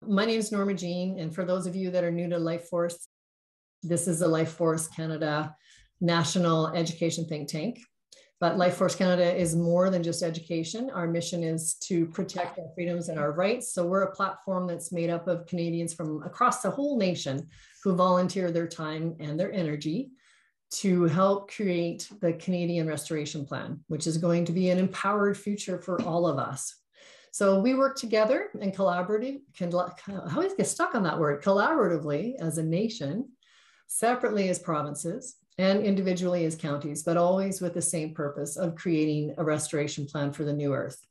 My name is Norma Jean, and for those of you that are new to Life Force, this is the Life Force Canada National Education Think Tank. But Life Force Canada is more than just education. Our mission is to protect our freedoms and our rights. So we're a platform that's made up of Canadians from across the whole nation who volunteer their time and their energy to help create the Canadian Restoration Plan, which is going to be an empowered future for all of us. So we work together and collaboratively, how do I get stuck on that word? Collaboratively as a nation, separately as provinces, and individually as counties, but always with the same purpose of creating a restoration plan for the new earth.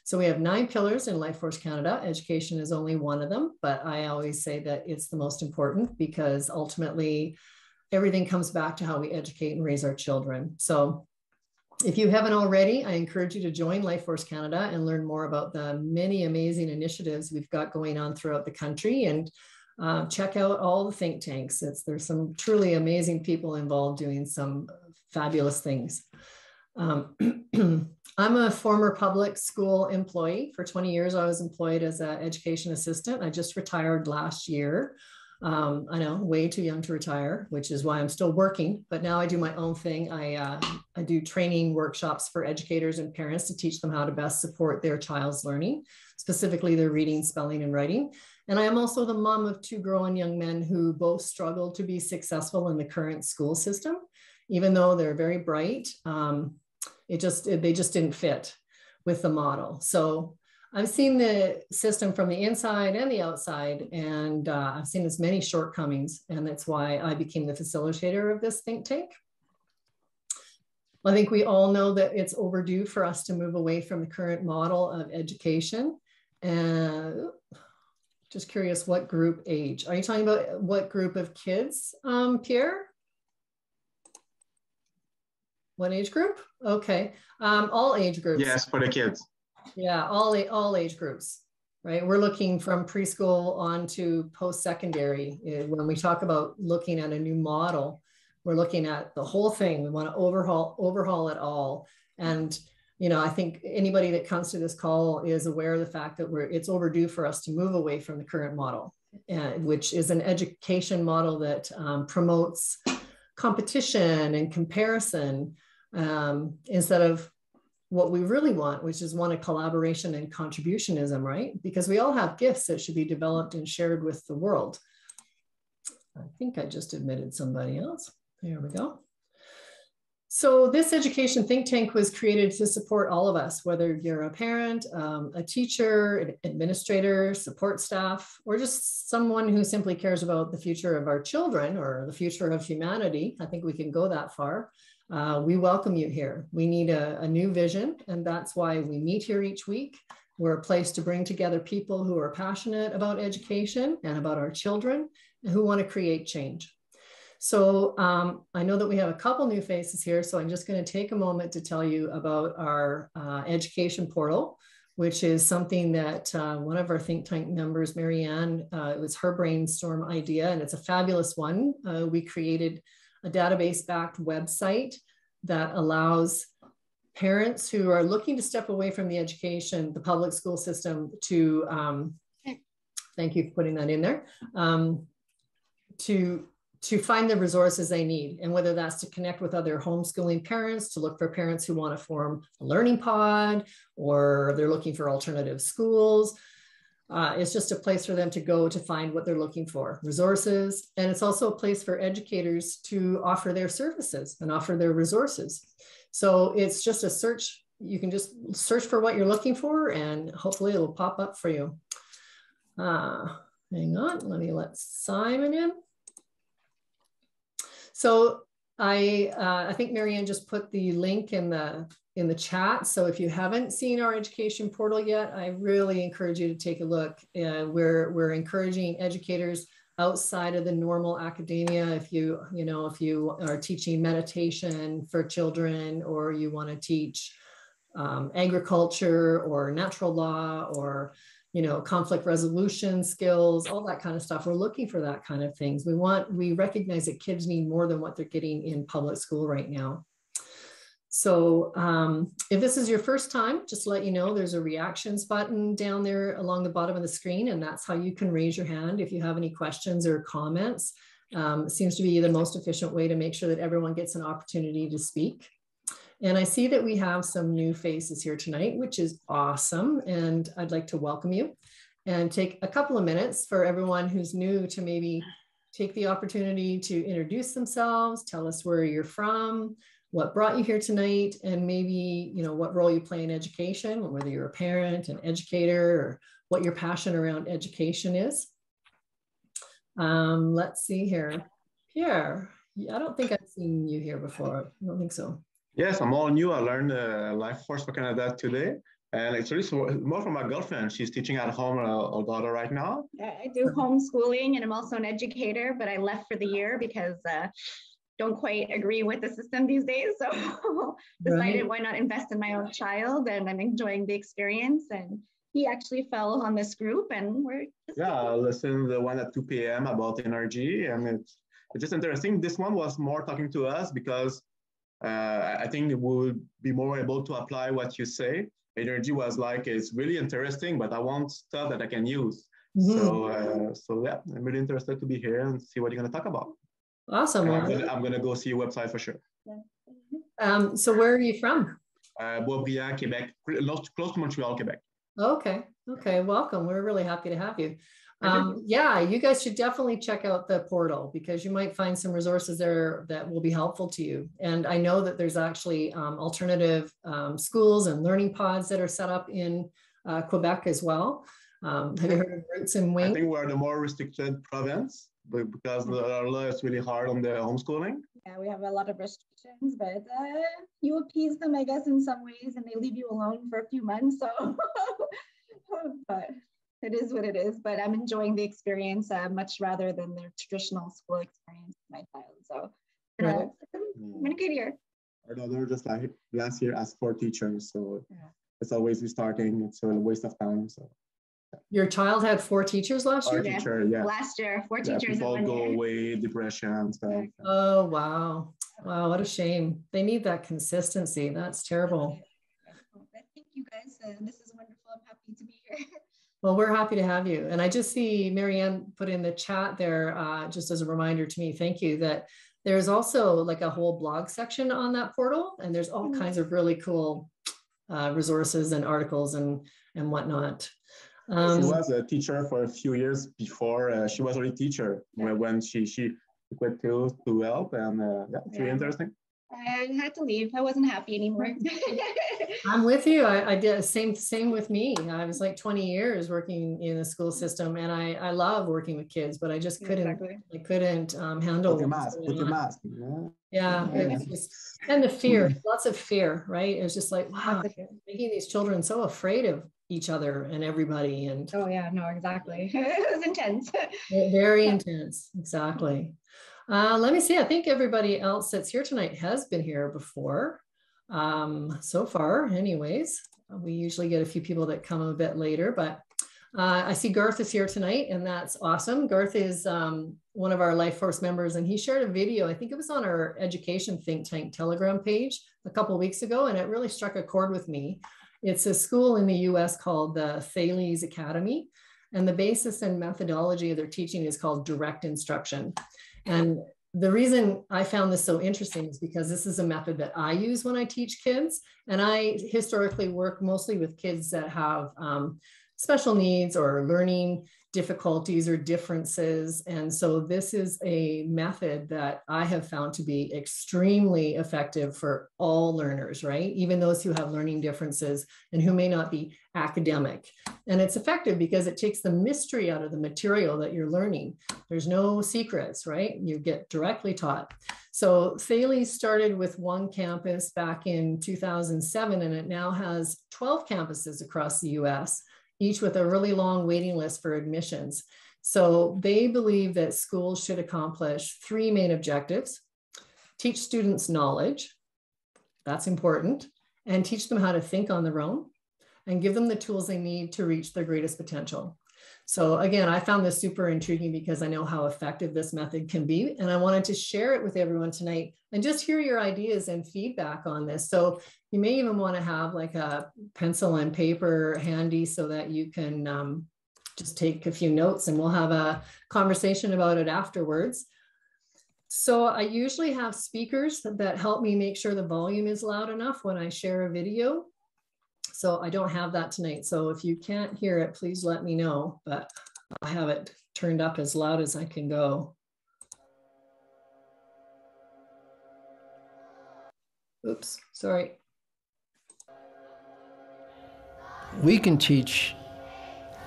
So we have 9 pillars in Life Force Canada. Education is only one of them, but I always say that it's the most important because ultimately everything comes back to how we educate and raise our children. So if you haven't already, I encourage you to join Life Force Canada and learn more about the many amazing initiatives we've got going on throughout the country, and check out all the think tanks. There's some truly amazing people involved doing some fabulous things. I'm a former public school employee. For 20 years, I was employed as an education assistant. I just retired last year. I know, way too young to retire, which is why I'm still working, but now I do my own thing. I do training workshops for educators and parents to teach them how to best support their child's learning, specifically their reading, spelling, and writing. And I am also the mom of 2 growing young men who both struggle to be successful in the current school system. Even though they're very bright, they just didn't fit with the model. So I've seen the system from the inside and the outside, and I've seen its many shortcomings, and that's why I became the facilitator of this think tank. I think we all know that it's overdue for us to move away from the current model of education. And just curious, what group age? Are you talking about what group of kids, Pierre? What age group? Okay, all age groups. Yes, for the kids. Yeah, all age groups, right? We're looking from preschool on to post-secondary. When we talk about looking at a new model, we're looking at the whole thing. We want to overhaul it all. And, you know, I think anybody that comes to this call is aware of the fact that it's overdue for us to move away from the current model, which is an education model that promotes competition and comparison instead of what we really want, which is one of collaboration and contributionism, right? Because we all have gifts that should be developed and shared with the world. I think I just admitted somebody else. There we go. So this education think tank was created to support all of us, whether you're a parent, a teacher, an administrator, support staff, or just someone who simply cares about the future of our children or the future of humanity. I think we can go that far. We welcome you here. We need a new vision, and that's why we meet here each week. We're a place to bring together people who are passionate about education and about our children and who want to create change. So I know that we have a couple new faces here, so I'm just going to take a moment to tell you about our education portal, which is something that one of our think tank members, Marianne, it was her brainstorm idea, and it's a fabulous one. We created a database-backed website that allows parents who are looking to step away from the public school system to, thank you for putting that in there, to find the resources they need. And whether that's to connect with other homeschooling parents, to look for parents who want to form a learning pod, or they're looking for alternative schools. It's just a place for them to go to find what they're looking for, resources. And it's also a place for educators to offer their services and offer their resources. So it's just a search. You can just search for what you're looking for, and hopefully it'll pop up for you. Hang on, let me let Simon in. So I think Marianne just put the link in the chat. So if you haven't seen our education portal yet, I really encourage you to take a look. We're encouraging educators outside of the normal academia. If you are teaching meditation for children, or you want to teach agriculture or natural law, or conflict resolution skills, all that kind of stuff. We're looking for that kind of things. We recognize that kids need more than what they're getting in public school right now. So if this is your first time, just to let you know, there's a reactions button down there along the bottom of the screen, and that's how you can raise your hand if you have any questions or comments. It seems to be the most efficient way to make sure that everyone gets an opportunity to speak. And I see that we have some new faces here tonight, which is awesome. And I'd like to welcome you and take a couple of minutes for everyone who's new to maybe take the opportunity to introduce themselves, tell us where you're from, what brought you here tonight, and maybe, you know, what role you play in education, whether you're a parent, an educator, or what your passion around education is. Let's see here. Pierre, I don't think I've seen you here before. I don't think so. Yes, I'm all new. I learned Life Force for Canada today. And it's really more from my girlfriend. She's teaching at home our daughter right now. I do homeschooling, and I'm also an educator, but I left for the year because don't quite agree with the system these days. So decided why not invest in my own child, and I'm enjoying the experience. And he actually fell on this group, and we're I listened to the one at 2 p.m. about energy, and it's just interesting. This one was more talking to us because I think we would be more able to apply what you say. Energy was like, it's really interesting, but I want stuff that I can use. Mm-hmm. So yeah, I'm really interested to be here and see what you're going to talk about. Awesome. I'm gonna go see your website for sure. So where are you from? Boisbriand, Quebec, close to Montreal, Quebec. Okay. Welcome. We're really happy to have you. Yeah, you guys should definitely check out the portal because you might find some resources there that will be helpful to you. And I know that there's actually alternative schools and learning pods that are set up in Quebec as well. Have you heard of Roots and Wings? I think we're the more restricted province because our law is really hard on the homeschooling. Yeah, we have a lot of restrictions, but you appease them, I guess, in some ways, and they leave you alone for a few months. So, but it is what it is. But I'm enjoying the experience much rather than the traditional school experience with my child. So, I'm in a good year. Our daughter just like last year asked for teachers, so it's always restarting. It's a waste of time. So. Your child had 4 teachers last year? Teacher, Last year, 4 teachers. People in 1 go year. Away, depression and stuff. Oh, wow. Wow, what a shame. They need that consistency. That's terrible. Thank you guys. This is wonderful. I'm happy to be here. Well, we're happy to have you. And I just see Marianne put in the chat there, just as a reminder to me, thank you, that there's also like a whole blog section on that portal. And there's all kinds of really cool resources and articles and whatnot. She was a teacher for a few years before. She was already a teacher when she quit to help, and it's really interesting. I had to leave. I wasn't happy anymore. I'm with you. I did same with me. I was like 20 years working in the school system, and I love working with kids, but I just couldn't. I couldn't handle. Put your mask. Yeah, it's just, and the fear, lots of fear, right? It was just like, wow, making these children so afraid of each other and everybody. And exactly. It was intense. Very intense. Exactly. Let me see. I think everybody else that's here tonight has been here before. So far, anyways. We usually get a few people that come a bit later, but I see Garth is here tonight, and that's awesome. Garth is one of our Life Force members, and he shared a video. I think it was on our education think tank Telegram page a couple of weeks ago, and it really struck a chord with me. It's a school in the US called the Thales Academy, and the basis and methodology of their teaching is called direct instruction. And the reason I found this so interesting is because this is a method that I use when I teach kids. And I historically work mostly with kids that have special needs or learning difficulties or differences. And so this is a method that I have found to be extremely effective for all learners, right? Even those who have learning differences and who may not be academic. And it's effective because it takes the mystery out of the material that you're learning. There's no secrets, right? You get directly taught. So Thales started with one campus back in 2007, and it now has 12 campuses across the US, each with a really long waiting list for admissions. So they believe that schools should accomplish 3 main objectives: teach students knowledge, that's important, and teach them how to think on their own, and give them the tools they need to reach their greatest potential. So again, I found this super intriguing because I know how effective this method can be, and I wanted to share it with everyone tonight and just hear your ideas and feedback on this. So you may even want to have like a pencil and paper handy so that you can just take a few notes, and we'll have a conversation about it afterwards. So I usually have speakers that help me make sure the volume is loud enough when I share a video. So I don't have that tonight. So if you can't hear it, please let me know, but I have it turned up as loud as I can go. Oops, sorry. We can teach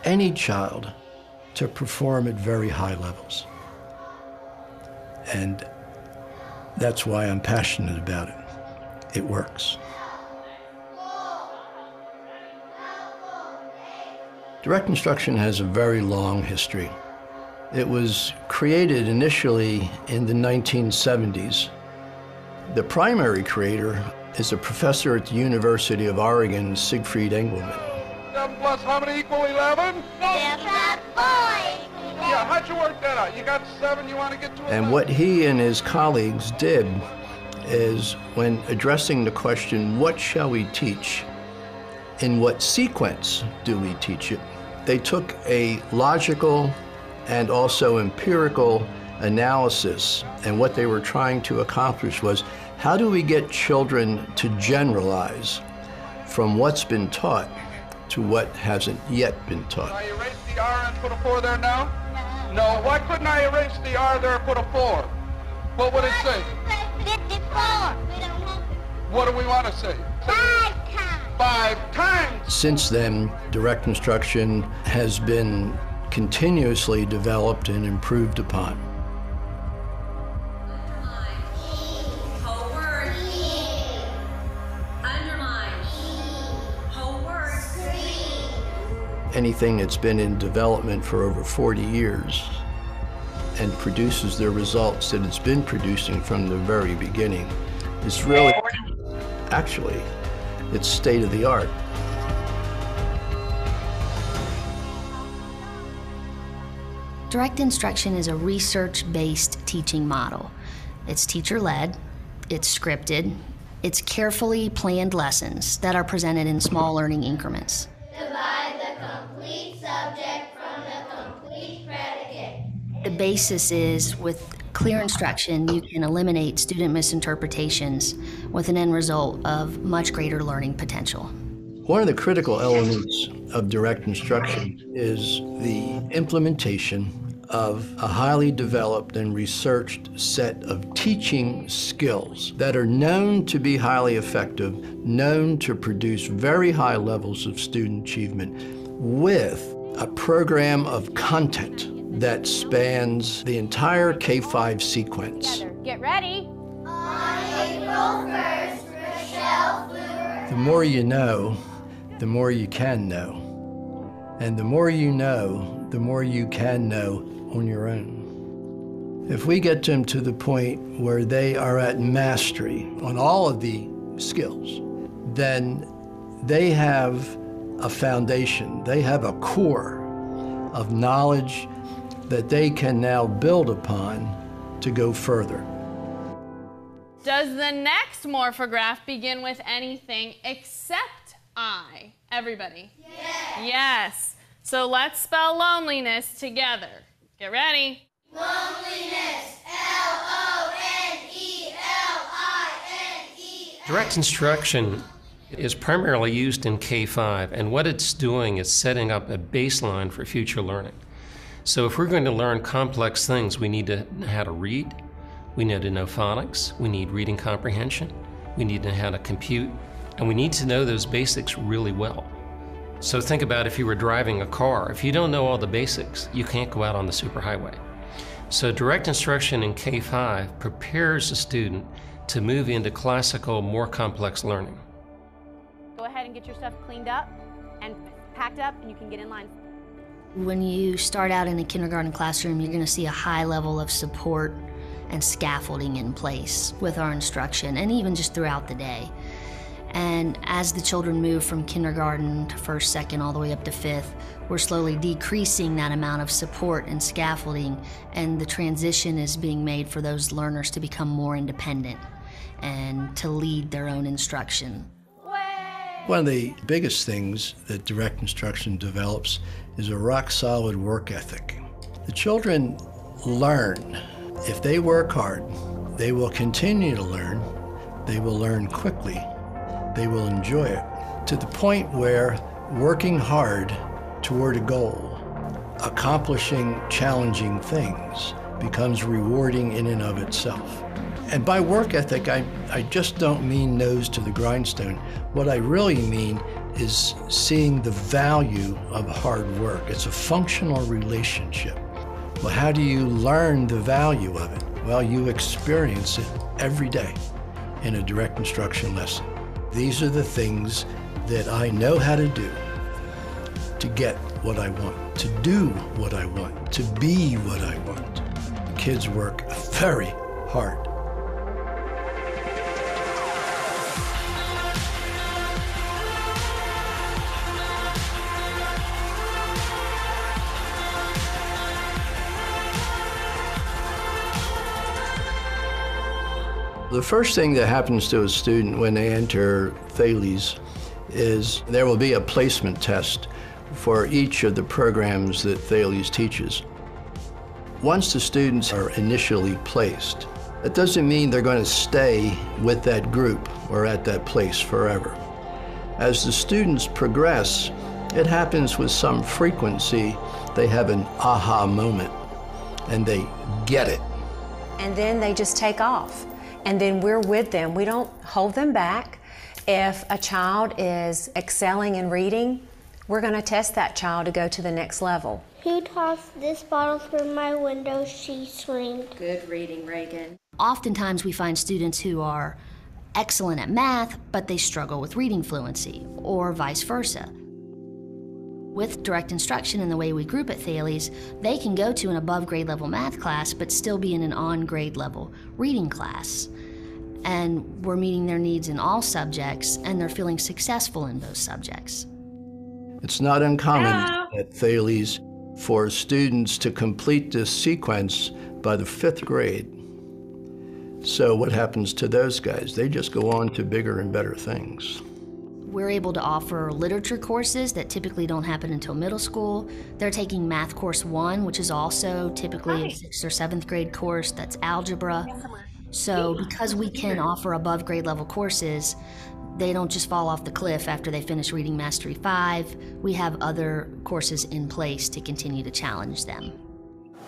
any child to perform at very high levels. And that's why I'm passionate about it. It works. Direct instruction has a very long history. It was created initially in the 1970s. The primary creator is a professor at the University of Oregon, Siegfried Engelmann. 7 plus how many equal 11? Except 4. Yeah, how'd you work that out? You got 7, you want to get to 11? And what he and his colleagues did is, when addressing the question, what shall we teach? In what sequence do we teach it? They took a logical and also empirical analysis, and what they were trying to accomplish was, how do we get children to generalize from what's been taught to what hasn't yet been taught? Can I erase the R and put a 4 there now? No. Why couldn't I erase the R there and put a 4? What would it say? 54. We don't have to. What do we want to say? 5 times. 5 times. Since then, direct instruction has been continuously developed and improved upon. Anything that's been in development for over 40 years and produces the results that it's been producing from the very beginning is really, actually, it's state of the art. Direct instruction is a research-based teaching model. It's teacher-led, it's scripted, it's carefully planned lessons that are presented in small learning increments. Divide the complete subject from the complete predicate. The basis is, with clear instruction, you can eliminate student misinterpretations with an end result of much greater learning potential. One of the critical elements of direct instruction is the implementation of a highly developed and researched set of teaching skills that are known to be highly effective, known to produce very high levels of student achievement, with a program of content that spans the entire K-5 sequence. Get ready. On April 1st, Rochelle flew. The more you know, the more you can know. And the more you know, the more you can know on your own. If we get them to the point where they are at mastery on all of the skills, then they have a foundation, they have a core of knowledge that they can now build upon to go further. Does the next morphograph begin with anything except I? Everybody? Yes. Yes. So let's spell loneliness together. Get ready. Loneliness. L-O-N-E-L-I-N-E. Direct instruction is primarily used in K-5, and what it's doing is setting up a baseline for future learning. So if we're going to learn complex things, we need to know how to read, we need to know phonics, we need reading comprehension, we need to know how to compute, and we need to know those basics really well. So think about if you were driving a car. If you don't know all the basics, you can't go out on the superhighway. So direct instruction in K-5 prepares the student to move into classical, more complex learning. Go ahead and get your stuff cleaned up and packed up, and you can get in line. When you start out in a kindergarten classroom, you're going to see a high level of support and scaffolding in place with our instruction, and even just throughout the day. And as the children move from kindergarten to first, second, all the way up to fifth, we're slowly decreasing that amount of support and scaffolding, and the transition is being made for those learners to become more independent and to lead their own instruction. One of the biggest things that direct instruction develops is a rock-solid work ethic. The children learn. If they work hard, they will continue to learn. They will learn quickly. They will enjoy it, to the point where working hard toward a goal, accomplishing challenging things, becomes rewarding in and of itself. And by work ethic, I just don't mean nose to the grindstone. What I really mean is seeing the value of hard work. It's a functional relationship. Well, how do you learn the value of it? Well, you experience it every day in a direct instruction lesson. These are the things that I know how to do to get what I want, to do what I want, to be what I want. Kids work very hard. The first thing that happens to a student when they enter Thales is there will be a placement test for each of the programs that Thales teaches. Once the students are initially placed, that doesn't mean they're going to stay with that group or at that place forever. As the students progress, it happens with some frequency. They have an aha moment and they get it. And then they just take off. And then we're with them. We don't hold them back. If a child is excelling in reading, we're going to test that child to go to the next level. Who tossed this bottle through my window she swing? Good reading, Reagan. Oftentimes we find students who are excellent at math, but they struggle with reading fluency, or vice versa. With direct instruction and the way we group at Thales, they can go to an above grade level math class but still be in an on grade level reading class. And we're meeting their needs in all subjects, and they're feeling successful in those subjects. It's not uncommon at Thales for students to complete this sequence by the 5th grade. So what happens to those guys? They just go on to bigger and better things. We're able to offer literature courses that typically don't happen until middle school. They're taking Math Course 1, which is also typically a 6th or 7th grade course. That's algebra. So because we can offer above grade level courses, they don't just fall off the cliff after they finish Reading Mastery 5. We have other courses in place to continue to challenge them.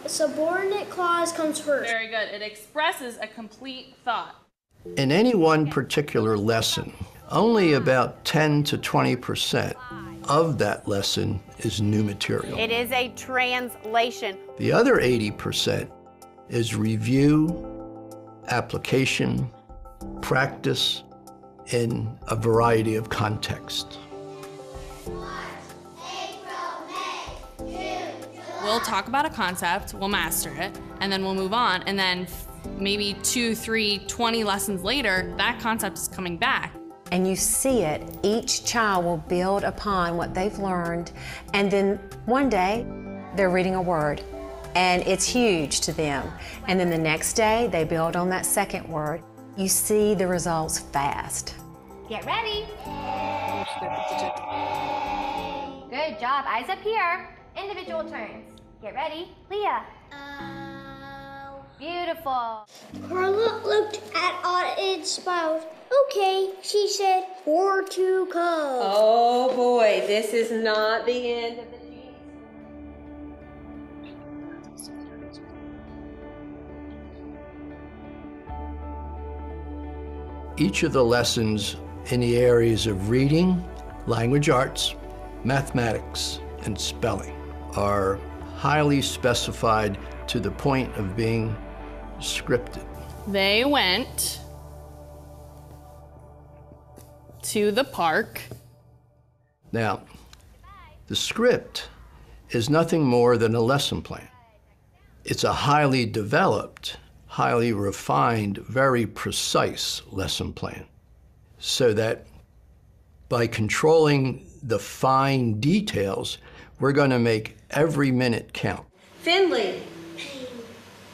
The subordinate clause comes first. Very good. It expresses a complete thought. In any one particular lesson, only about 10 to 20% of that lesson is new material. It is a translation. The other 80% is review, application, practice in a variety of contexts. We'll talk about a concept, we'll master it, and then we'll move on, and then maybe 2, 3, 20 lessons later, that concept is coming back. And you see it, each child will build upon what they've learned, and then one day they're reading a word and it's huge to them. And then the next day they build on that second word. You see the results fast. Get ready. Good job, eyes up here. Individual turns. Get ready. Leah. Beautiful. Carla looked at Aunt and smiled. Okay, she said, for to come. Oh boy, this is not the end of the Each of the lessons in the areas of reading, language arts, mathematics, and spelling are highly specified to the point of being scripted. They went to the park. Now, the script is nothing more than a lesson plan. It's a highly developed, highly refined, very precise lesson plan, so that By controlling the fine details, we're going to make every minute count. Finley.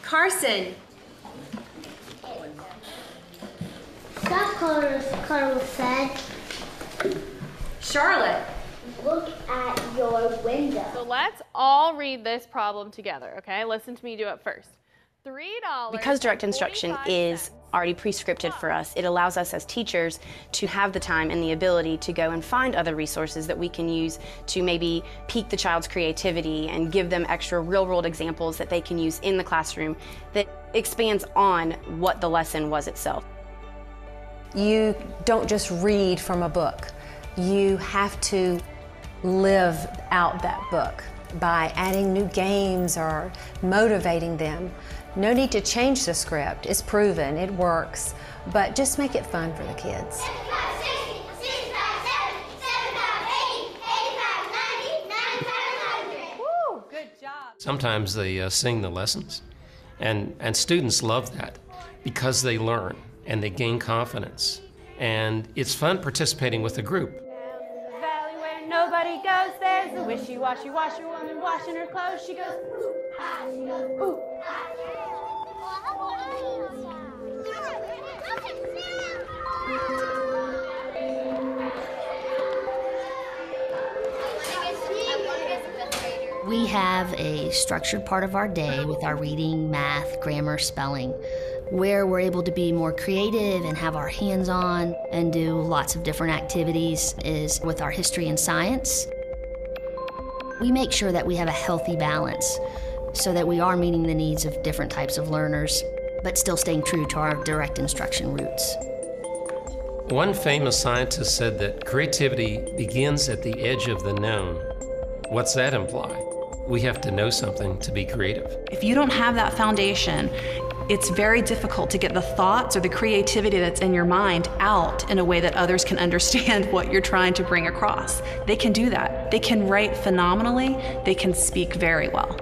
Carson. Stop, Carlos said. Charlotte. Look at your window. So let's all read this problem together, okay? Listen to me do it first. $3. Because direct instruction is already pre-scripted for us, it allows us as teachers to have the time and the ability to go and find other resources that we can use to maybe pique the child's creativity and give them extra real-world examples that they can use in the classroom that expands on what the lesson was itself. You don't just read from a book. You have to live out that book by adding new games or motivating them. No need to change the script. It's proven, it works, but just make it fun for the kids. Woo, good job. Sometimes they sing the lessons, and students love that because they learn and they gain confidence. And it's fun participating with a group. The valley where nobody goes, there's a wishy-washy washer woman washing her clothes. She goes, ooh, ah, she goes, ooh. We have a structured part of our day with our reading, math, grammar, spelling, where we're able to be more creative and have our hands on and do lots of different activities is with our history and science. We make sure that we have a healthy balance so that we are meeting the needs of different types of learners, but still staying true to our direct instruction roots. One famous scientist said that creativity begins at the edge of the known. What's that imply? We have to know something to be creative. If you don't have that foundation, it's very difficult to get the thoughts or the creativity that's in your mind out in a way that others can understand what you're trying to bring across. They can do that. They can write phenomenally. They can speak very well.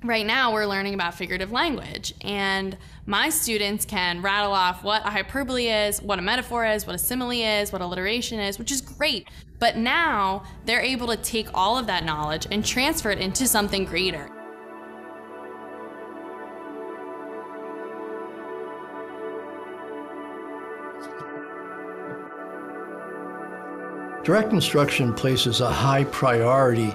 Right now, we're learning about figurative language, and my students can rattle off what a hyperbole is, what a metaphor is, what a simile is, what alliteration is, which is great. But now, they're able to take all of that knowledge and transfer it into something greater. Direct instruction places a high priority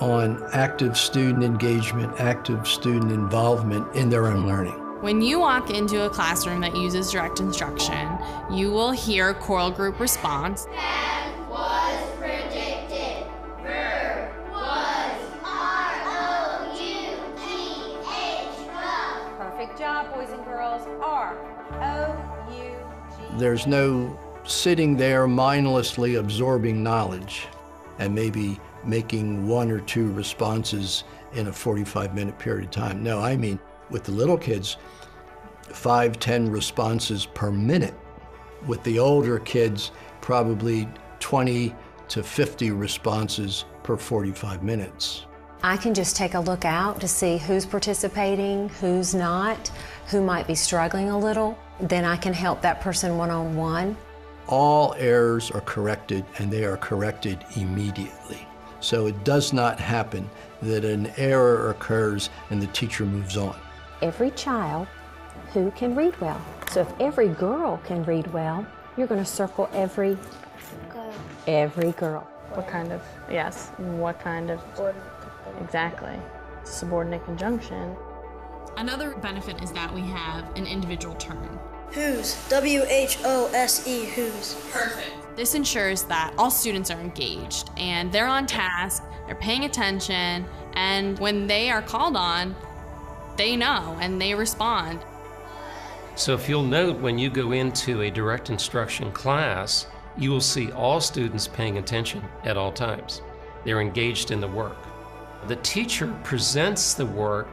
on active student engagement, active student involvement in their own learning. When you walk into a classroom that uses direct instruction, you will hear choral group response. As was predicted. Verb was R-O-U-G-H. Perfect job, boys and girls. R-O-U-G. There's no sitting there mindlessly absorbing knowledge and maybe making one or two responses in a 45-minute period of time. No, I mean, with the little kids, 5-10 responses per minute. With the older kids, probably 20 to 50 responses per 45 minutes. I can just take a look out to see who's participating, who's not, who might be struggling a little. Then I can help that person one-on-one. All errors are corrected, and they are corrected immediately. So it does not happen that an error occurs and the teacher moves on. Every child who can read well. So if every girl can read well, you're going to circle every girl. What kind of, yes, what kind of, exactly. Subordinate conjunction. Another benefit is that we have an individual turn. Whose, W-H-O-S-E, whose. Perfect. This ensures that all students are engaged and they're on task, they're paying attention, and when they are called on, they know and they respond. So if you'll note, when you go into a direct instruction class, you will see all students paying attention at all times. They're engaged in the work. The teacher presents the work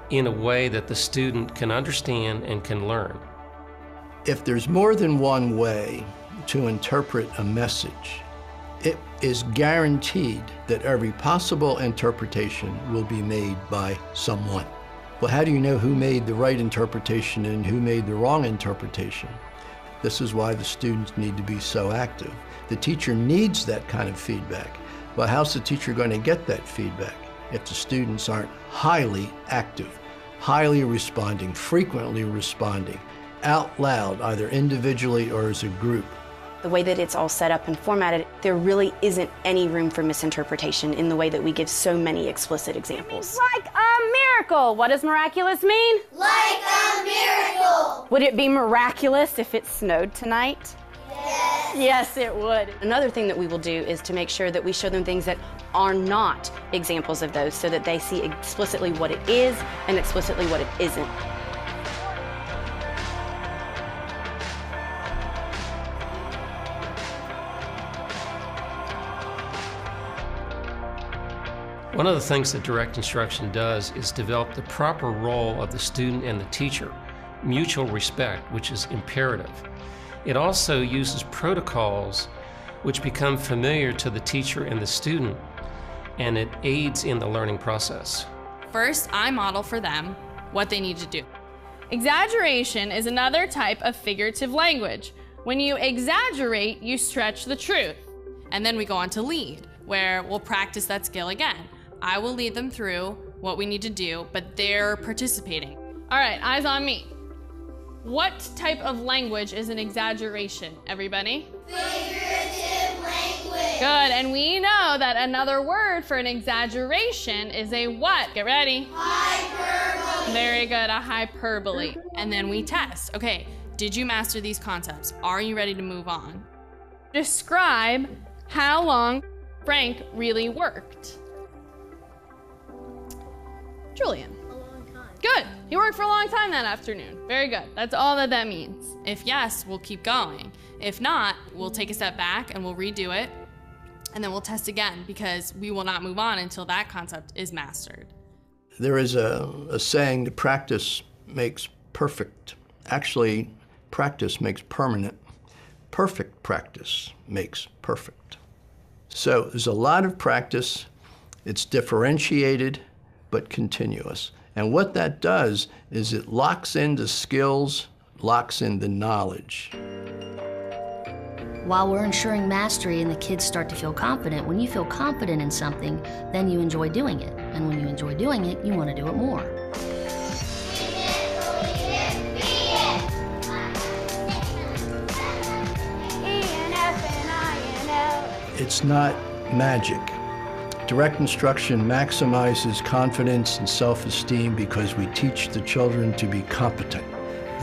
in a way that the student can understand and can learn. If there's more than one way to interpret a message, it is guaranteed that every possible interpretation will be made by someone. Well, how do you know who made the right interpretation and who made the wrong interpretation? This is why the students need to be so active. The teacher needs that kind of feedback. But how's the teacher going to get that feedback if the students aren't highly active, highly responding, frequently responding, out loud, either individually or as a group? The way that it's all set up and formatted, there really isn't any room for misinterpretation in the way that we give so many explicit examples. Like a miracle. What does miraculous mean? Like a miracle. Would it be miraculous if it snowed tonight? Yes. Yes, it would. Another thing that we will do is to make sure that we show them things that are not examples of those so that they see explicitly what it is and explicitly what it isn't. One of the things that direct instruction does is develop the proper role of the student and the teacher, mutual respect, which is imperative. It also uses protocols which become familiar to the teacher and the student, and it aids in the learning process. First, I model for them what they need to do. Exaggeration is another type of figurative language. When you exaggerate, you stretch the truth. And then we go on to lead, where we'll practice that skill again. I will lead them through what we need to do, but they're participating. All right, eyes on me. What type of language is an exaggeration, everybody? Figurative language. Good, and we know that another word for an exaggeration is a what? Get ready. Hyperbole. Very good, a hyperbole. And then we test. Okay, did you master these concepts? Are you ready to move on? Describe how long Frank really worked. Julian. A long time. Good. He worked for a long time that afternoon. Very good. That's all that means. If yes, we'll keep going. If not, we'll take a step back and we'll redo it. And then we'll test again because we will not move on until that concept is mastered. There is a saying that practice makes perfect. Actually, practice makes permanent. Perfect practice makes perfect. So there's a lot of practice. It's differentiated, but continuous. And what that does is it locks in the skills, locks in the knowledge. While we're ensuring mastery and the kids start to feel confident, when you feel confident in something, then you enjoy doing it. And when you enjoy doing it, you want to do it more. It's not magic. Direct instruction maximizes confidence and self-esteem because we teach the children to be competent,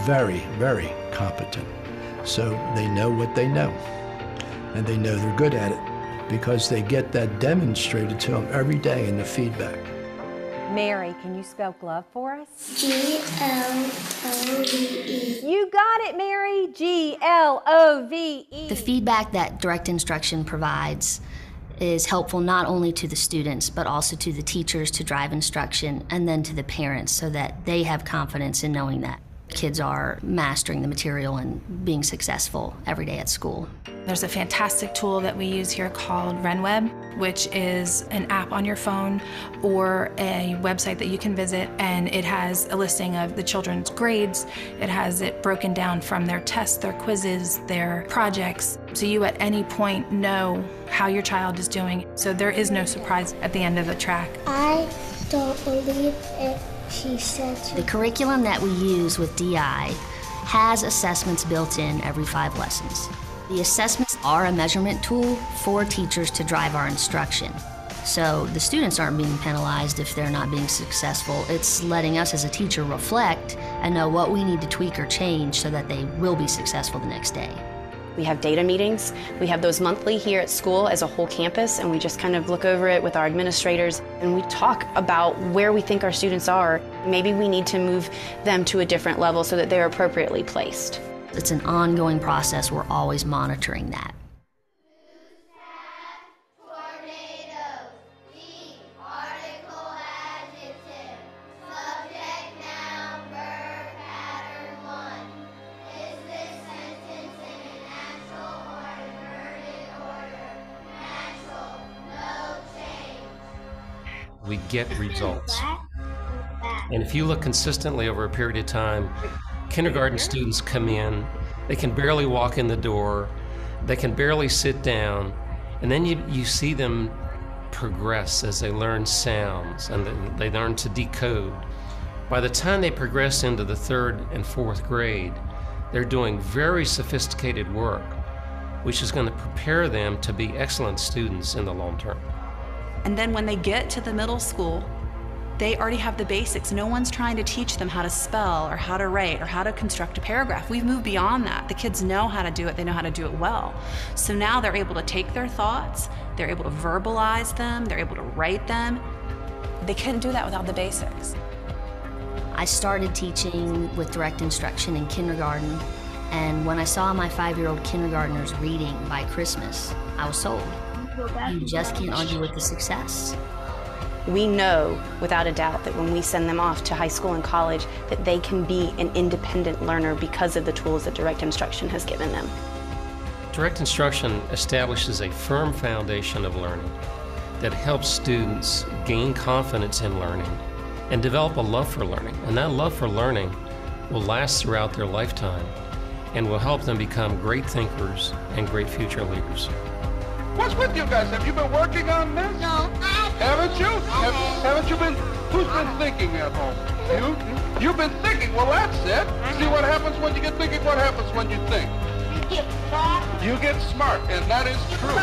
very, very competent. So they know what they know, and they know they're good at it because they get that demonstrated to them every day in the feedback. Mary, can you spell glove for us? G-L-O-V-E. You got it, Mary. G-L-O-V-E. The feedback that direct instruction provides is helpful not only to the students, but also to the teachers to drive instruction, and then to the parents so that they have confidence in knowing that kids are mastering the material and being successful every day at school. There's a fantastic tool that we use here called RenWeb, which is an app on your phone or a website that you can visit, and it has a listing of the children's grades. It has it broken down from their tests, their quizzes, their projects, so you at any point know how your child is doing. So there is no surprise at the end of the track. I don't believe it. She said so. The curriculum that we use with DI has assessments built in every 5 lessons. The assessments are a measurement tool for teachers to drive our instruction. So the students aren't being penalized if they're not being successful. It's letting us as a teacher reflect and know what we need to tweak or change so that they will be successful the next day. We have data meetings. We have those monthly here at school as a whole campus, and we just kind of look over it with our administrators, and we talk about where we think our students are. Maybe we need to move them to a different level so that they're appropriately placed. It's an ongoing process. We're always monitoring that. We get results. And if you look consistently over a period of time, kindergarten students come in, they can barely walk in the door, they can barely sit down, and then you see them progress as they learn sounds and they learn to decode. By the time they progress into the 3rd and 4th grade, they're doing very sophisticated work, which is going to prepare them to be excellent students in the long term. And then when they get to the middle school, they already have the basics. No one's trying to teach them how to spell or how to write or how to construct a paragraph. We've moved beyond that. The kids know how to do it. They know how to do it well. So now they're able to take their thoughts, they're able to verbalize them, they're able to write them. They couldn't do that without the basics. I started teaching with direct instruction in kindergarten, and when I saw my 5-year-old kindergartners reading by Christmas, I was sold. You just can't argue with the success. We know without a doubt that when we send them off to high school and college, that they can be an independent learner because of the tools that direct instruction has given them. Direct instruction establishes a firm foundation of learning that helps students gain confidence in learning and develop a love for learning. And that love for learning will last throughout their lifetime and will help them become great thinkers and great future leaders. What's with you guys? Have you been working on this? No. Haven't you? Haven't you been? Who's been thinking at home? You've been thinking. Well, that's it. See what happens when you get thinking? What happens when you think? You get smart. You get smart, and that is true.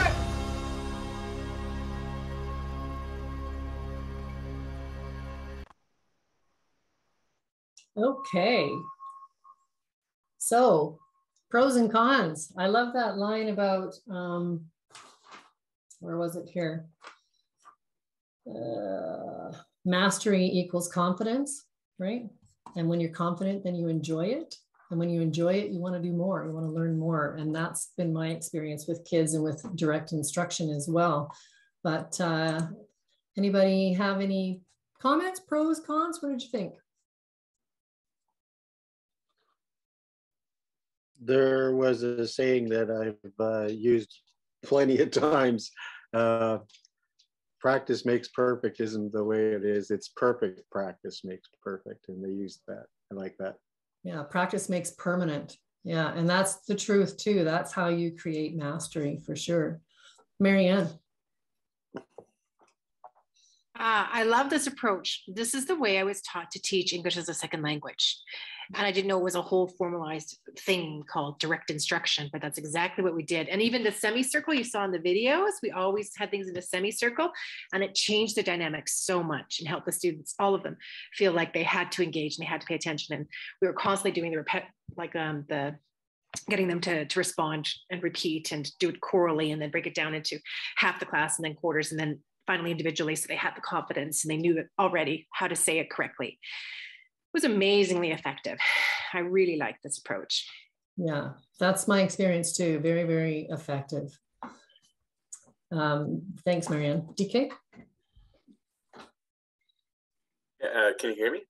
Okay. So, pros and cons. I love that line about, where was it here? Mastery equals confidence, right? And when you're confident, then you enjoy it. And when you enjoy it, you want to do more, you want to learn more. And that's been my experience with kids and with direct instruction as well. But anybody have any comments, pros, cons? What did you think? There was a saying that I've used plenty of times. Practice makes perfect isn't the way it is. It's perfect practice makes perfect. And they use that. I like that. Yeah, practice makes permanent. Yeah, and that's the truth too. That's how you create mastery for sure. Marianne. I love this approach. This is the way I was taught to teach English as a second language. And I didn't know it was a whole formalized thing called direct instruction, but that's exactly what we did. And even the semicircle you saw in the videos, we always had things in a semicircle, and it changed the dynamics so much and helped the students, all of them, feel like they had to engage and they had to pay attention. And we were constantly doing the getting them to respond and repeat and do it chorally and then break it down into half the class and then quarters and then finally individually, so they had the confidence and they knew already how to say it correctly. It was amazingly effective. I really like this approach. Yeah, that's my experience too. Very, very effective. Thanks, Marianne. DK? Can you hear me?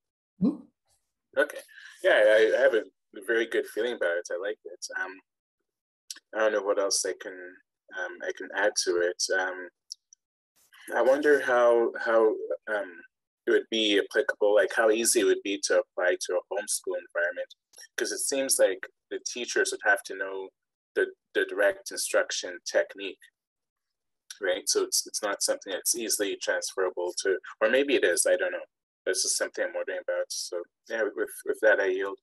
Mm-hmm. Okay. Yeah, I have a very good feeling about it. I like it. I don't know what else I can add to it. I wonder how it would be applicable, like how easy it would be to apply to a homeschool environment, because it seems like the teachers would have to know the direct instruction technique, right? So it's not something that's easily transferable to, or maybe it is, I don't know. This is something I'm wondering about. So yeah, with that I yield.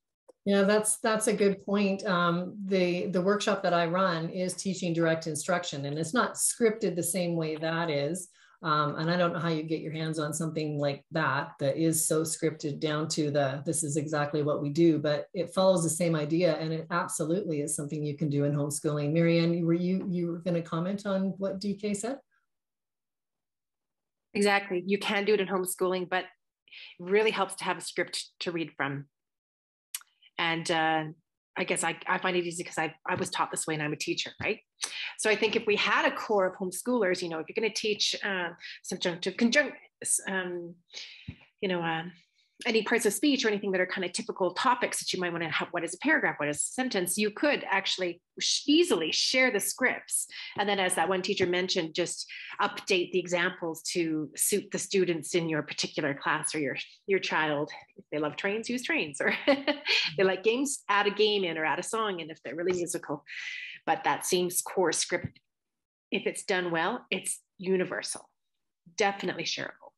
Yeah, that's a good point. The workshop that I run is teaching direct instruction, and it's not scripted the same way that is. And I don't know how you get your hands on something like that is so scripted down to this is exactly what we do, but it follows the same idea, and it absolutely is something you can do in homeschooling. Marianne, you were going to comment on what DK said? Exactly. You can do it in homeschooling, but it really helps to have a script to read from. And I guess I find it easy because I was taught this way and I'm a teacher, right? So I think if we had a core of homeschoolers, if you're going to teach subjunctive conjunctions, any parts of speech or anything that are kind of typical topics that you might want to have. What is a paragraph? What is a sentence? You could actually easily share the scripts. And then, as that one teacher mentioned, just update the examples to suit the students in your particular class or your child. If they love trains, use trains, or they like games, add a game in or add a song in if they're really musical. But that seems core script, if it's done well, it's universal, definitely shareable.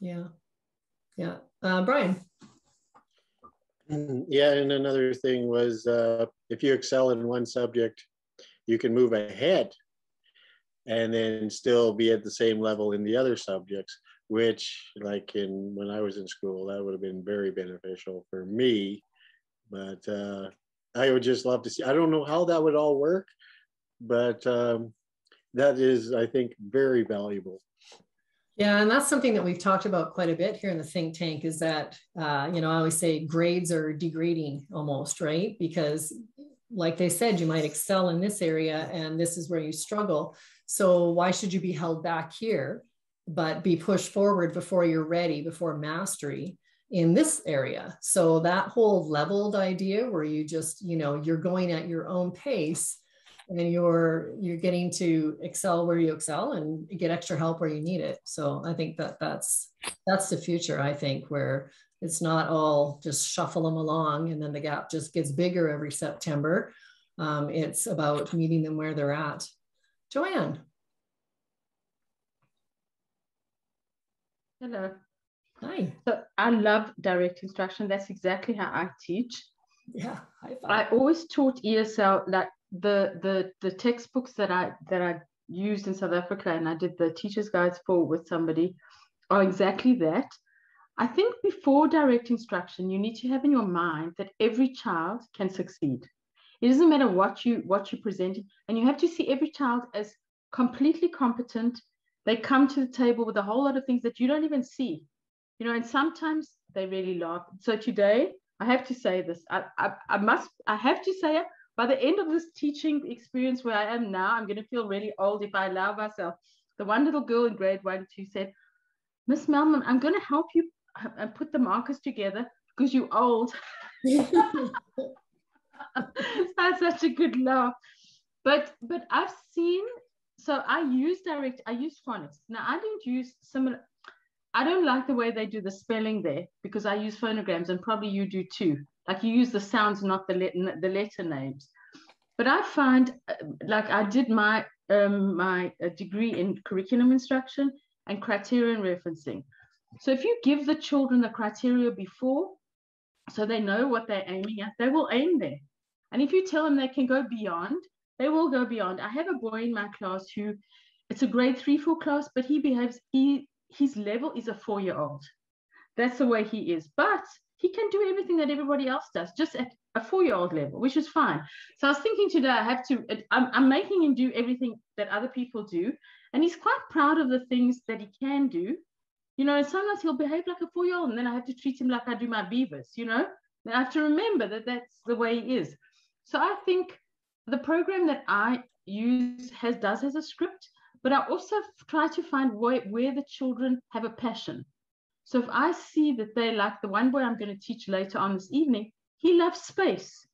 Yeah. Yeah. Brian. Yeah, and another thing was if you excel in one subject, you can move ahead and then still be at the same level in the other subjects, which like when I was in school, that would have been very beneficial for me. But I would just love to see, I don't know how that would all work, but that is, I think, very valuable. Yeah, and that's something that we've talked about quite a bit here in the think tank is that, I always say grades are degrading almost, right? Because like they said, you might excel in this area and this is where you struggle. So why should you be held back here, but be pushed forward before you're ready, before mastery in this area? So that whole leveled idea where you just, you're going at your own pace and you're getting to excel where you excel and get extra help where you need it. So I think that's the future, I think, where it's not all just shuffle them along and then the gap just gets bigger every September. It's about meeting them where they're at. Joanne. Hello. Hi. So I love direct instruction. That's exactly how I teach. Yeah. I always taught ESL, like the textbooks that I used in South Africa and I did the teacher's guides for with somebody are exactly that. I think before direct instruction, you need to have in your mind that every child can succeed. It doesn't matter what you present, and you have to see every child as completely competent. They come to the table with a whole lot of things that you don't even see, and sometimes they really laugh. So today, I have to say this. I have to say it. By the end of this teaching experience where I am now, I'm going to feel really old if I allow myself. The one little girl in grade 1, 2 said, "Miss Melman, I'm going to help you and put the markers together because you're old." That's such a good laugh. But I've seen, so I use phonics. Now I don't use similar. I don't like the way they do the spelling there because I use phonograms and probably you do too. Like you use the sounds, not the letter names. But I find, like I did my degree in curriculum instruction and criterion referencing. So if you give the children the criteria before, so they know what they're aiming at, they will aim there. And if you tell them they can go beyond, they will go beyond. I have a boy in my class who, it's a grade 3-4 class, but he behaves, his level is a 4-year-old. That's the way he is. But he can do everything that everybody else does, just at a 4-year-old level, which is fine. So I was thinking today, I'm making him do everything that other people do. And he's quite proud of the things that he can do. And sometimes he'll behave like a 4-year-old, and then I have to treat him like I do my beavers, And I have to remember that that's the way he is. So I think the program that I use has a script, but I also try to find where the children have a passion. So if I see that they like the one boy I'm going to teach later on this evening, he loves space.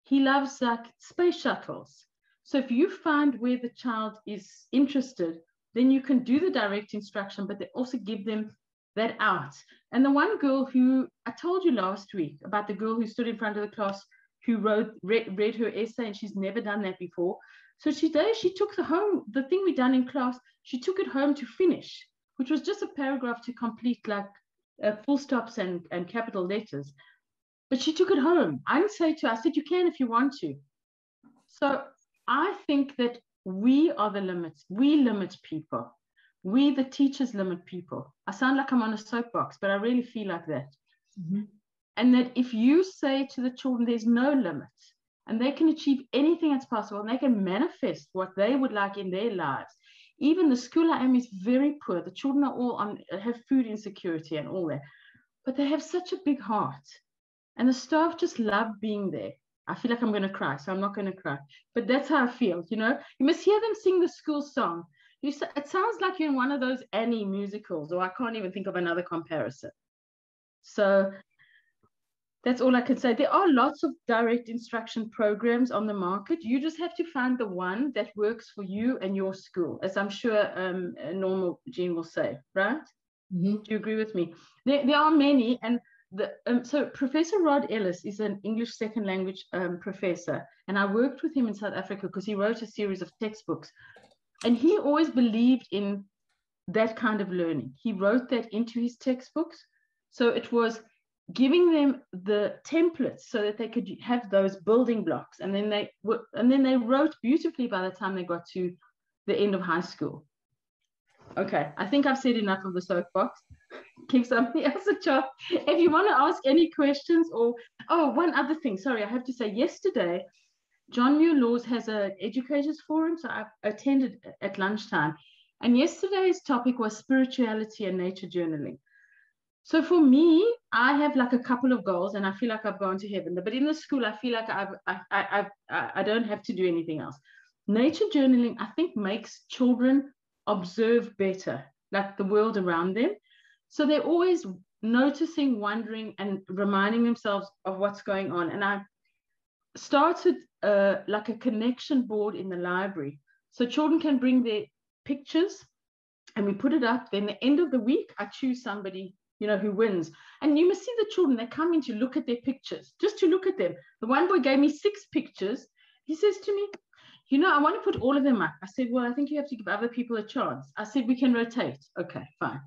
He loves like space shuttles. So if you find where the child is interested, then you can do the direct instruction, but they also give them that out. And the one girl who I told you last week about the girl who stood in front of the class who read her essay, and she's never done that before. So today she took the thing we done in class, she took it home to finish, which was just a paragraph to complete, like full stops and capital letters. But she took it home. I didn't say to her, I said, you can if you want to. So I think that we are the limits. We limit people. We, the teachers, limit people. I sound like I'm on a soapbox, but I really feel like that. Mm-hmm. And that if you say to the children, there's no limit, and they can achieve anything that's possible, and they can manifest what they would like in their lives. Even the school I am is very poor. The children are all have food insecurity and all that, but they have such a big heart. And the staff just love being there. I feel like I'm going to cry, so I'm not going to cry. But that's how I feel, You must hear them sing the school song. It sounds like you're in one of those Annie musicals, or I can't even think of another comparison. So that's all I can say. There are lots of direct instruction programs on the market. You just have to find the one that works for you and your school, as I'm sure a normal Jean will say, right? Mm-hmm. Do you agree with me? There are many, and so Professor Rod Ellis is an English second language professor, and I worked with him in South Africa because he wrote a series of textbooks, and he always believed in that kind of learning. He wrote that into his textbooks, so it was giving them the templates so that they could have those building blocks, and then they wrote beautifully by the time they got to the end of high school. Okay, I think I've said enough of the soapbox. Give somebody else a chance. If you want to ask any questions, or one other thing, sorry, I have to say, yesterday John Muir Laws has an educators forum, so I attended at lunchtime, and yesterday's topic was spirituality and nature journaling. So for me, I have like a couple of goals, and I feel like I've gone to heaven. But in the school, I feel like I don't have to do anything else. Nature journaling, I think, makes children observe better, like the world around them. So they're always noticing, wondering, and reminding themselves of what's going on. And I started like a connection board in the library, so children can bring their pictures, and we put it up. Then the end of the week, I choose somebody, who wins. And you must see the children, they come in to look at their pictures, just to look at them. The one boy gave me 6 pictures. He says to me, I want to put all of them up. I said, well, I think you have to give other people a chance. I said, we can rotate. Okay, fine.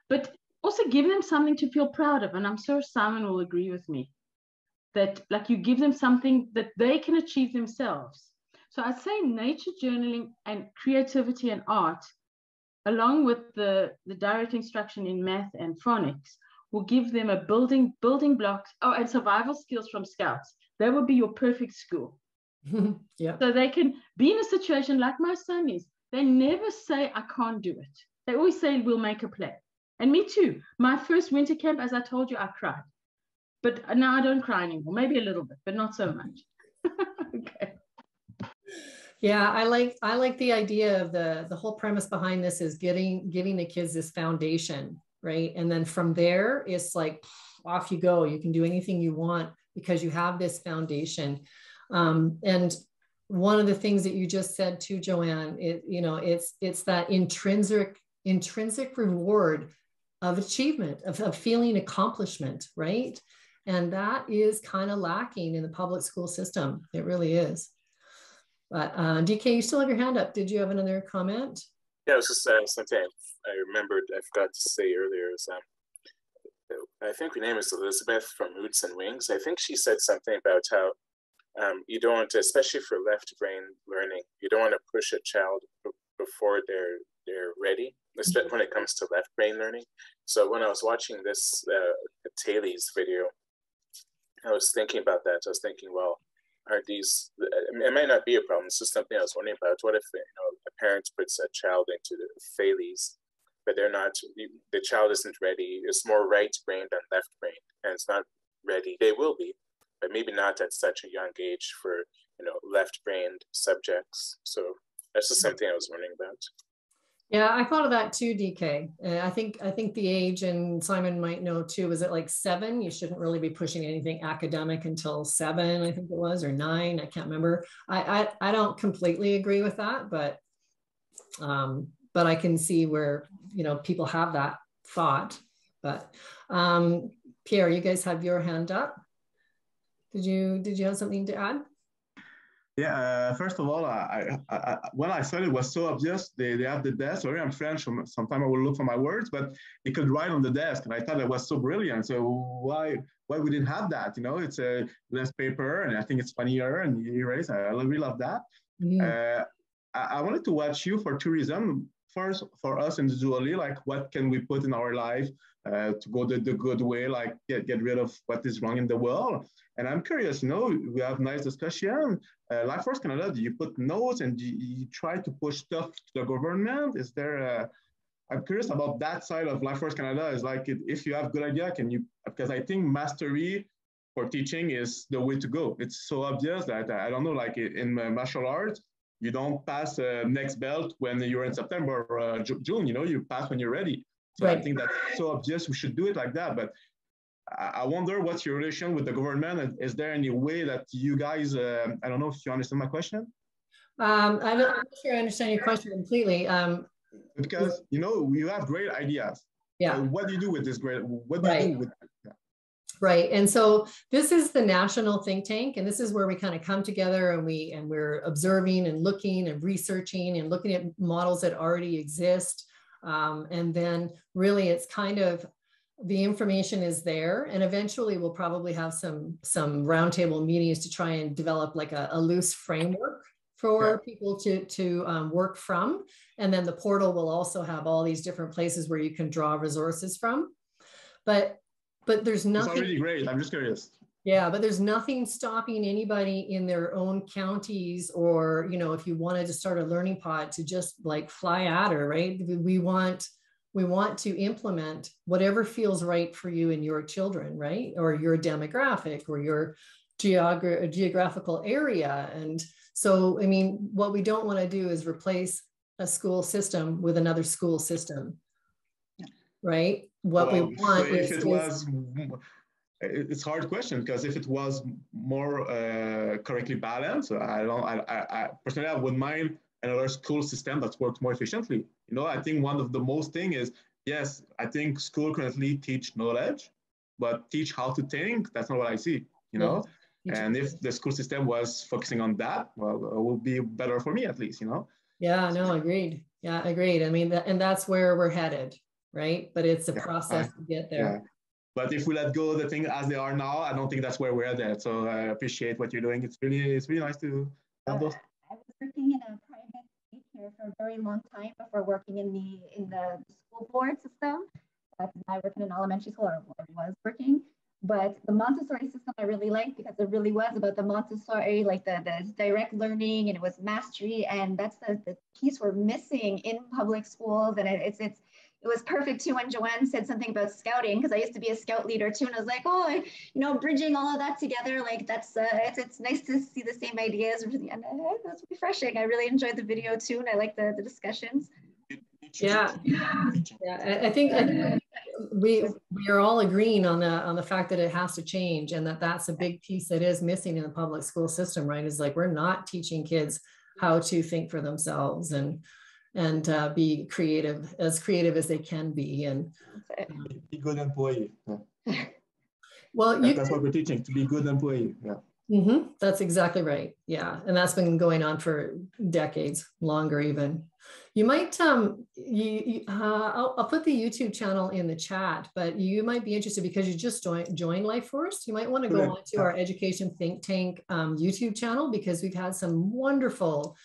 But also give them something to feel proud of. And I'm sure Simon will agree with me that like you give them something that they can achieve themselves. So I'd say nature journaling and creativity and art, along with the direct instruction in math and phonics, will give them a building blocks. Oh, and survival skills from Scouts. That would be your perfect school. Yeah. So they can be in a situation like my son is. They never say, I can't do it. They always say, we'll make a plan. And me too. My first winter camp, as I told you, I cried. But now I don't cry anymore. Maybe a little bit, but not so much. Okay. Yeah, I like the idea of the whole premise behind this is giving the kids this foundation, right? And then from there, it's like off you go. You can do anything you want because you have this foundation. And one of the things that you just said too, Joanne, it's that intrinsic reward of achievement, of feeling accomplishment, right? And that is kind of lacking in the public school system. It really is. But DK, you still have your hand up. Did you have another comment? Yeah, it was just something I remembered, I forgot to say earlier. Is I think her name is Elizabeth from Roots and Wings. I think she said something about how you don't want to, especially for left brain learning, you don't want to push a child before they're ready, especially when it comes to left brain learning. So when I was watching this Thales video, I was thinking about that. I was thinking, well, are these, it might not be a problem. It's just something I was wondering about. What if, a parent puts a child into the Thales, but they're not, the child isn't ready. It's more right-brained than left-brained, and it's not ready. They will be, but maybe not at such a young age for, left-brained subjects. So that's just something I was wondering about. Yeah, I thought of that too, DK. I think the age, and Simon might know too, is it like 7? You shouldn't really be pushing anything academic until 7, I think it was, or 9. I can't remember. I don't completely agree with that, but I can see where, people have that thought. But Pierre, you guys have your hand up. Did you have something to add? Yeah, first of all, when I saw it was so obvious. They have the desk. Sorry, I'm French. Sometimes I will look for my words, but it could write on the desk, and I thought it was so brilliant. So why we didn't have that? It's a less paper, and I think it's funnier and you erase. I really love that. Mm-hmm. I wanted to watch you for 2 reasons. First, for us individually, like what can we put in our life to go the good way, like get rid of what is wrong in the world. And I'm curious, we have nice discussion. Life Force Canada, do you put notes and you try to push stuff to the government? Is there I'm curious about that side of Life Force Canada. Is like, if you have good idea, can you, because I think mastery for teaching is the way to go. It's so obvious that, I don't know, like in martial arts, you don't pass next belt when you're in September or June, you pass when you're ready. So right. I think that's so obvious. We should do it like that. But I wonder what's your relation with the government, and is there any way that you guys, I don't know if you understand my question? I'm not sure I understand your question completely. Because, you know, you have great ideas. Yeah. What do you do with this great, what do you do with Right. And so this is the national think tank, and this is where we kind of come together and we're observing and looking and researching and looking at models that already exist. And then really it's kind of, the information is there, and eventually we'll probably have some roundtable meetings to try and develop like a loose framework for people to work from. And then the portal will also have all these different places where you can draw resources from. But there's nothing. It's already great. I'm just curious. Yeah, but there's nothing stopping anybody in their own counties, or, you know, if you wanted to start a learning pod, to just like fly at her, right? We want to implement whatever feels right for you and your children, right? Or your demographic or your geographical area. And so, I mean, what we don't want to do is replace a school system with another school system, right? What we want so if it was, it's a hard question, because if it was more correctly balanced, I personally, I wouldn't mind another school system that works more efficiently. You know, I think one of the most thing is, yes, I think school currently teach knowledge, but teach how to think, that's not what I see, you know? And if the school system was focusing on that, well, it would be better for me at least, you know? Yeah, no, agreed. Yeah, agreed. I mean, and that's where we're headed, right? But it's a process to get there. Yeah. But if we let go of the thing as they are now, I don't think that's where we're at. So I appreciate what you're doing. It's really nice to have those. I was working in a private daycare for a very long time before working in the school board system. I work in an elementary school, or was working. But the Montessori system I really liked, because it really was about the Montessori, like the direct learning, and it was mastery, and that's the piece we're missing in public schools. And it was perfect too when Joanne said something about scouting, because I used to be a scout leader too, and I was like, oh, you know, bridging all of that together, like that's it's nice to see the same ideas, and it's refreshing. I really enjoyed the video too, and I like the discussions. Yeah, I think we are all agreeing on the fact that it has to change, and that's a big piece that is missing in the public school system, right? Is like, we're not teaching kids how to think for themselves and be creative as they can be, and be good employee. Well, that's what we're teaching, to be good employee. Yeah. Mm-hmm. That's exactly right. Yeah. And that's been going on for decades, longer even. You might, I'll put the YouTube channel in the chat, but you might be interested, because you just joined Life Force. You might want to go on to our Education Think Tank YouTube channel, because we've had some wonderful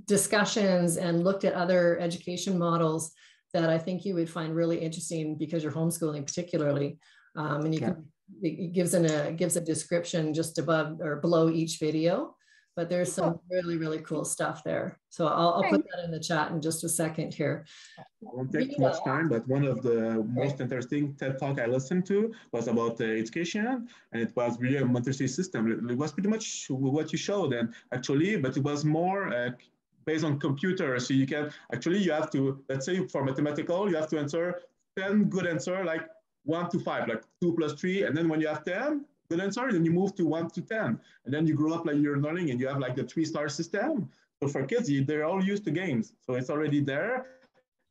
discussions and looked at other education models that I think you would find really interesting, because you're homeschooling particularly. And you can, it gives a description just above or below each video, but there's some really, really cool stuff there. So I'll put that in the chat in just a second here. I won't take too much time, but one of the most interesting TED Talk I listened to was about education, and it was really a Montessori system. It was pretty much what you showed, and actually, but it was more based on computers. So you can, actually, you have to, let's say for mathematical, you have to answer 10 good answer, like 1 to 5, like 2 plus 3. And then when you have 10 good answer, then you move to 1 to 10. And then you grow up like you're learning, and you have like the 3-star system. So for kids, they're all used to games. So it's already there.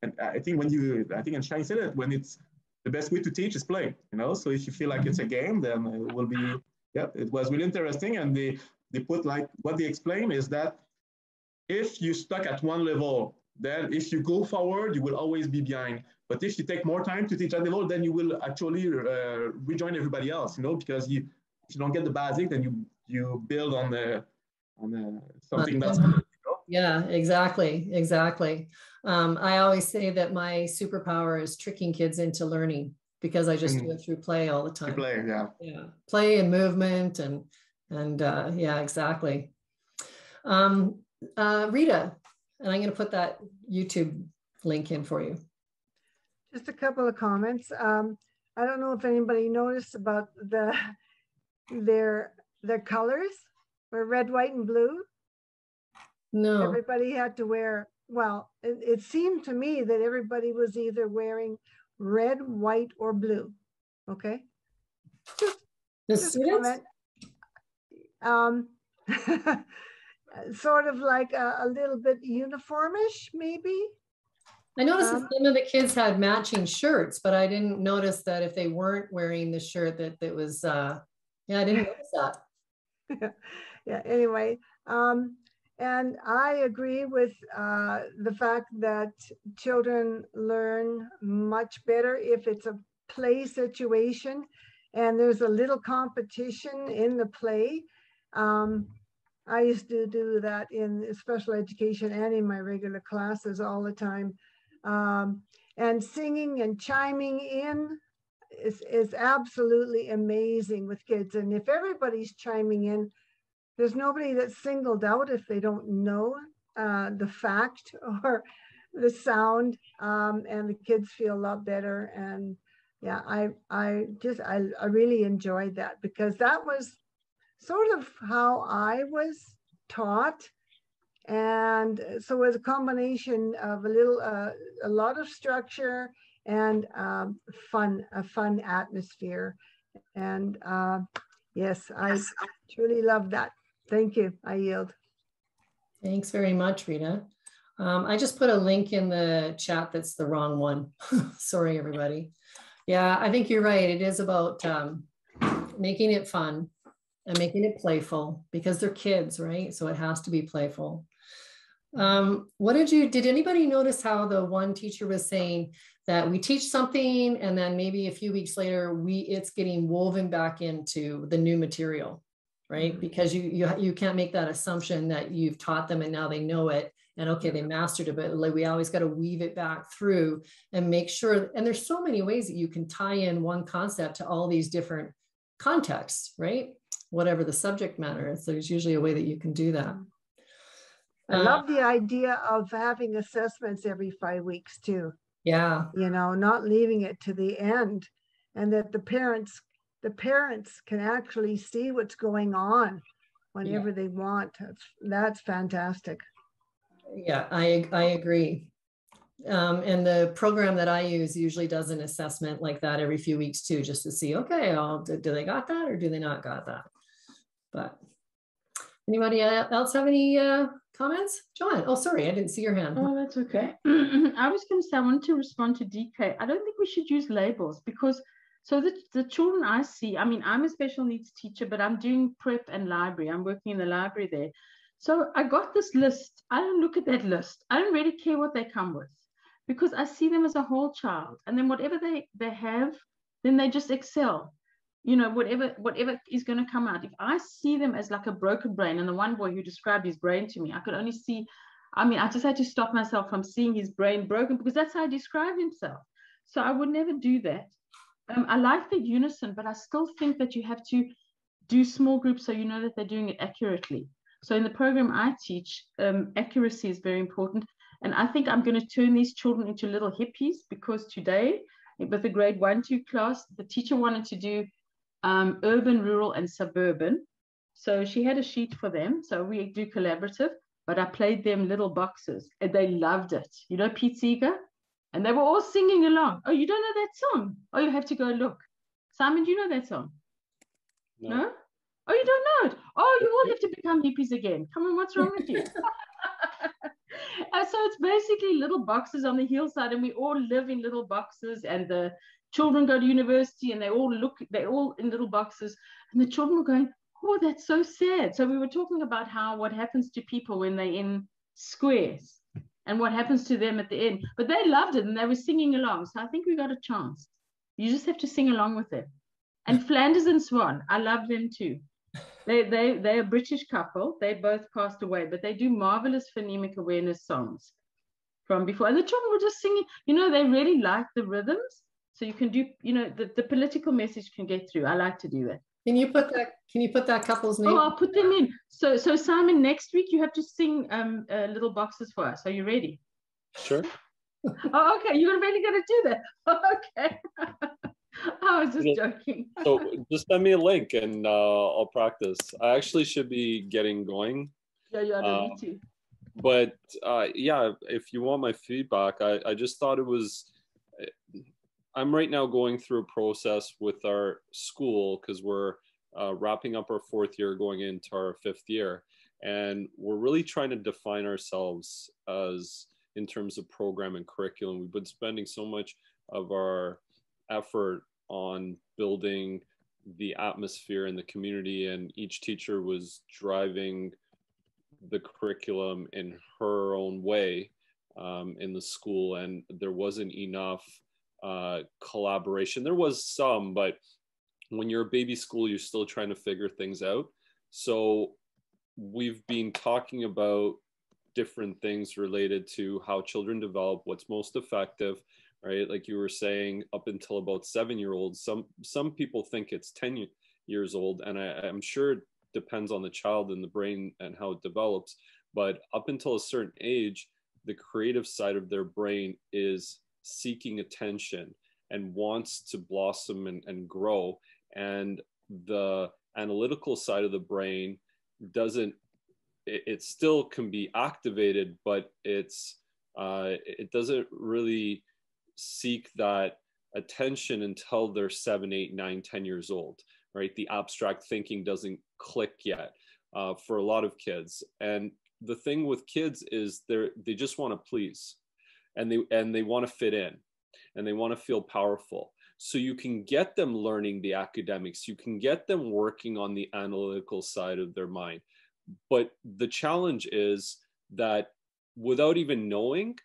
And I think and Shani said it, when it's the best way to teach is play, you know? So if you feel like it's a game, then it will be, it was really interesting. And they put, like, what they explain is that if you stuck at one level, then if you go forward, you will always be behind. But if you take more time to teach that level, then you will actually rejoin everybody else, you know, because if you don't get the basic, then you build on something that's good, you know? Yeah, exactly. I always say that my superpower is tricking kids into learning, because I just do it through play all the time. Play, play and movement and yeah, exactly. Rita, and I'm going to put that YouTube link in for you. Just a couple of comments. I don't know if anybody noticed about their colors were red, white, and blue. No. Everybody had to wear, well, it seemed to me that everybody was either wearing red, white, or blue. Okay. The students? Sort of like a little bit uniformish, maybe. I noticed that some of the kids had matching shirts, but I didn't notice that if they weren't wearing the shirt that was, yeah, I didn't notice that. Yeah, anyway, and I agree with the fact that children learn much better if it's a play situation and there's a little competition in the play. I used to do that in special education and in my regular classes all the time. And singing and chiming in is absolutely amazing with kids. And if everybody's chiming in, there's nobody that's singled out if they don't know the fact or the sound, and the kids feel a lot better. And yeah, I really enjoyed that, because that was sort of how I was taught. And so it was a combination of a lot of structure and a fun atmosphere. And yes, I truly love that. Thank you. I yield. Thanks very much, Rita. I just put a link in the chat that's the wrong one. Sorry, everybody. Yeah, I think you're right. It is about making it fun and making it playful, because they're kids, right? So it has to be playful. Did anybody notice how the one teacher was saying that we teach something and then maybe a few weeks later it's getting woven back into the new material, right? Because you can't make that assumption that you've taught them and now they know it and okay, they mastered it, but like we always got to weave it back through and make sure. And there's so many ways that you can tie in one concept to all these different contexts, right? Whatever the subject matter is, there's usually a way that you can do that. I love the idea of having assessments every 5 weeks too. Yeah. You know, not leaving it to the end, and that the parents can actually see what's going on whenever they want. That's fantastic. Yeah, I agree. And the program that I use usually does an assessment like that every few weeks too, just to see, okay, do they got that or do they not got that? But anybody else have any comments? John, oh, sorry, I didn't see your hand. Oh, that's okay. I was going to say, I wanted to respond to DK. I don't think we should use labels, because so the children I see, I mean, I'm a special needs teacher, but I'm doing prep and library. I'm working in the library there. So I got this list. I don't look at that list. I don't really care what they come with, because I see them as a whole child. And then whatever they have, then they just excel. You know, whatever is going to come out. If I see them as like a broken brain, and the one boy who described his brain to me, I could only see, I mean, I just had to stop myself from seeing his brain broken, because that's how he described himself. So I would never do that. I like the unison, but I still think that you have to do small groups so you know that they're doing it accurately. So in the program I teach, accuracy is very important. And I think I'm going to turn these children into little hippies, because today, with the grade 1-2 class, the teacher wanted to do urban, rural, and suburban. So she had a sheet for them. So we do collaborative, but I played them little boxes and they loved it. You know, Pete Seeger? And they were all singing along. Oh, you don't know that song? Oh, you have to go look. Simon, do you know that song? No? Oh, you don't know it? Oh, you all have to become hippies again. Come on, what's wrong with you? So it's basically little boxes on the hillside, and we all live in little boxes, and the children go to university and they're all in little boxes, and the children were going, oh, that's so sad. So we were talking about what happens to people when they're in squares and what happens to them at the end. But they loved it and they were singing along. So I think we got a chance. You just have to sing along with them. And Flanders and Swan, I love them too. They're a British couple. They both passed away, but they do marvelous phonemic awareness songs from before. And the children were just singing, you know, they really like the rhythms. So you can do, you know, the political message can get through. I like to do that. Can you put that couple's name? Oh, I'll put them in. So Simon, next week you have to sing little boxes for us. Are you ready? Sure. Oh, okay. You're really going to do that. Okay. I was just joking. So just send me a link and I'll practice. I actually should be getting going. Yeah, I don't need to. But yeah, if you want my feedback, I just thought it was, I'm right now going through a process with our school because we're wrapping up our 4th year, going into our 5th year. And we're really trying to define ourselves as in terms of program and curriculum. We've been spending so much of our effort on building the atmosphere in the community, and each teacher was driving the curriculum in her own way in the school, and there wasn't enough collaboration. There was some, but when you're a baby school, you're still trying to figure things out. So we've been talking about different things related to how children develop, what's most effective, right? Like you were saying, up until about 7-year-olds, some people think it's 10 years old, and I'm sure it depends on the child and the brain and how it develops, but up until a certain age, the creative side of their brain is seeking attention and wants to blossom and grow. And the analytical side of the brain doesn't, it still can be activated, but it doesn't really seek that attention until they're 7, 8, 9, 10 years old, right? The abstract thinking doesn't click yet for a lot of kids. And the thing with kids is they just want to please, and they want to fit in, and they want to feel powerful. So you can get them learning the academics, you can get them working on the analytical side of their mind. But the challenge is that without even knowing,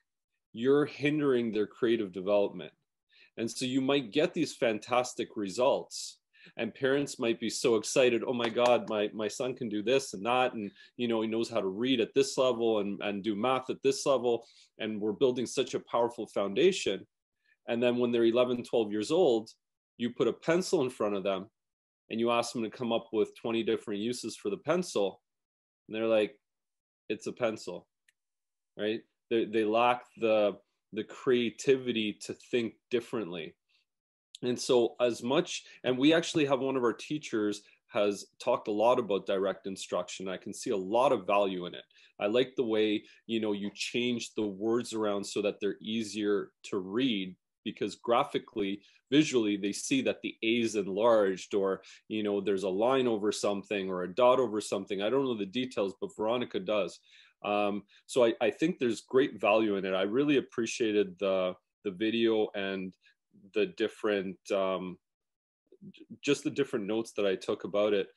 you're hindering their creative development. And so you might get these fantastic results, and parents might be so excited, oh my God, my son can do this and that, and he knows how to read at this level and do math at this level, and we're building such a powerful foundation. And then when they're 11, 12 years old, you put a pencil in front of them and you ask them to come up with 20 different uses for the pencil, and they're like, it's a pencil, right? They lack the creativity to think differently. And so and we actually have one of our teachers has talked a lot about direct instruction. I can see a lot of value in it. I like the way, you change the words around so that they're easier to read, because graphically, visually, they see that the A is enlarged, or, there's a line over something or a dot over something. I don't know the details, but Veronica does. So I think there's great value in it. I really appreciated the video and the different, just the different notes that I took about it.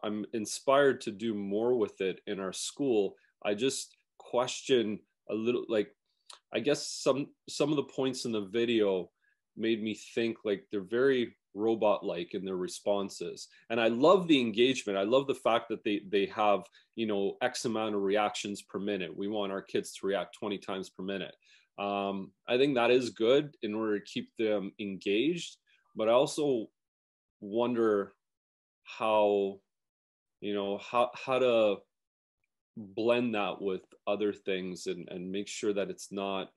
I'm inspired to do more with it in our school. I just question a little, like, I guess some of the points in the video made me think like they're very robot-like in their responses. And I love the engagement. I love the fact that they have, X amount of reactions per minute. We want our kids to react 20 times per minute. I think that is good in order to keep them engaged, but I also wonder how to blend that with other things and make sure that it's not,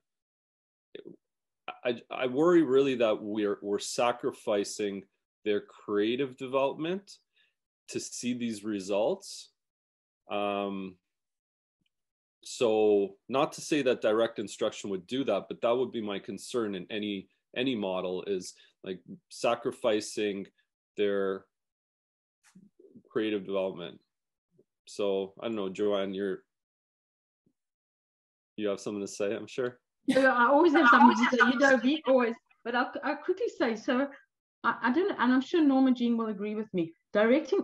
I worry really that we're sacrificing their creative development to see these results. So not to say that direct instruction would do that, but that would be my concern in any model, is like sacrificing their creative development. So I don't know, Joanne, you have something to say, I'm sure. Yeah, I always have something to say. Vic always. But I'll quickly say, so I don't, and I'm sure Norma Jean will agree with me. Directing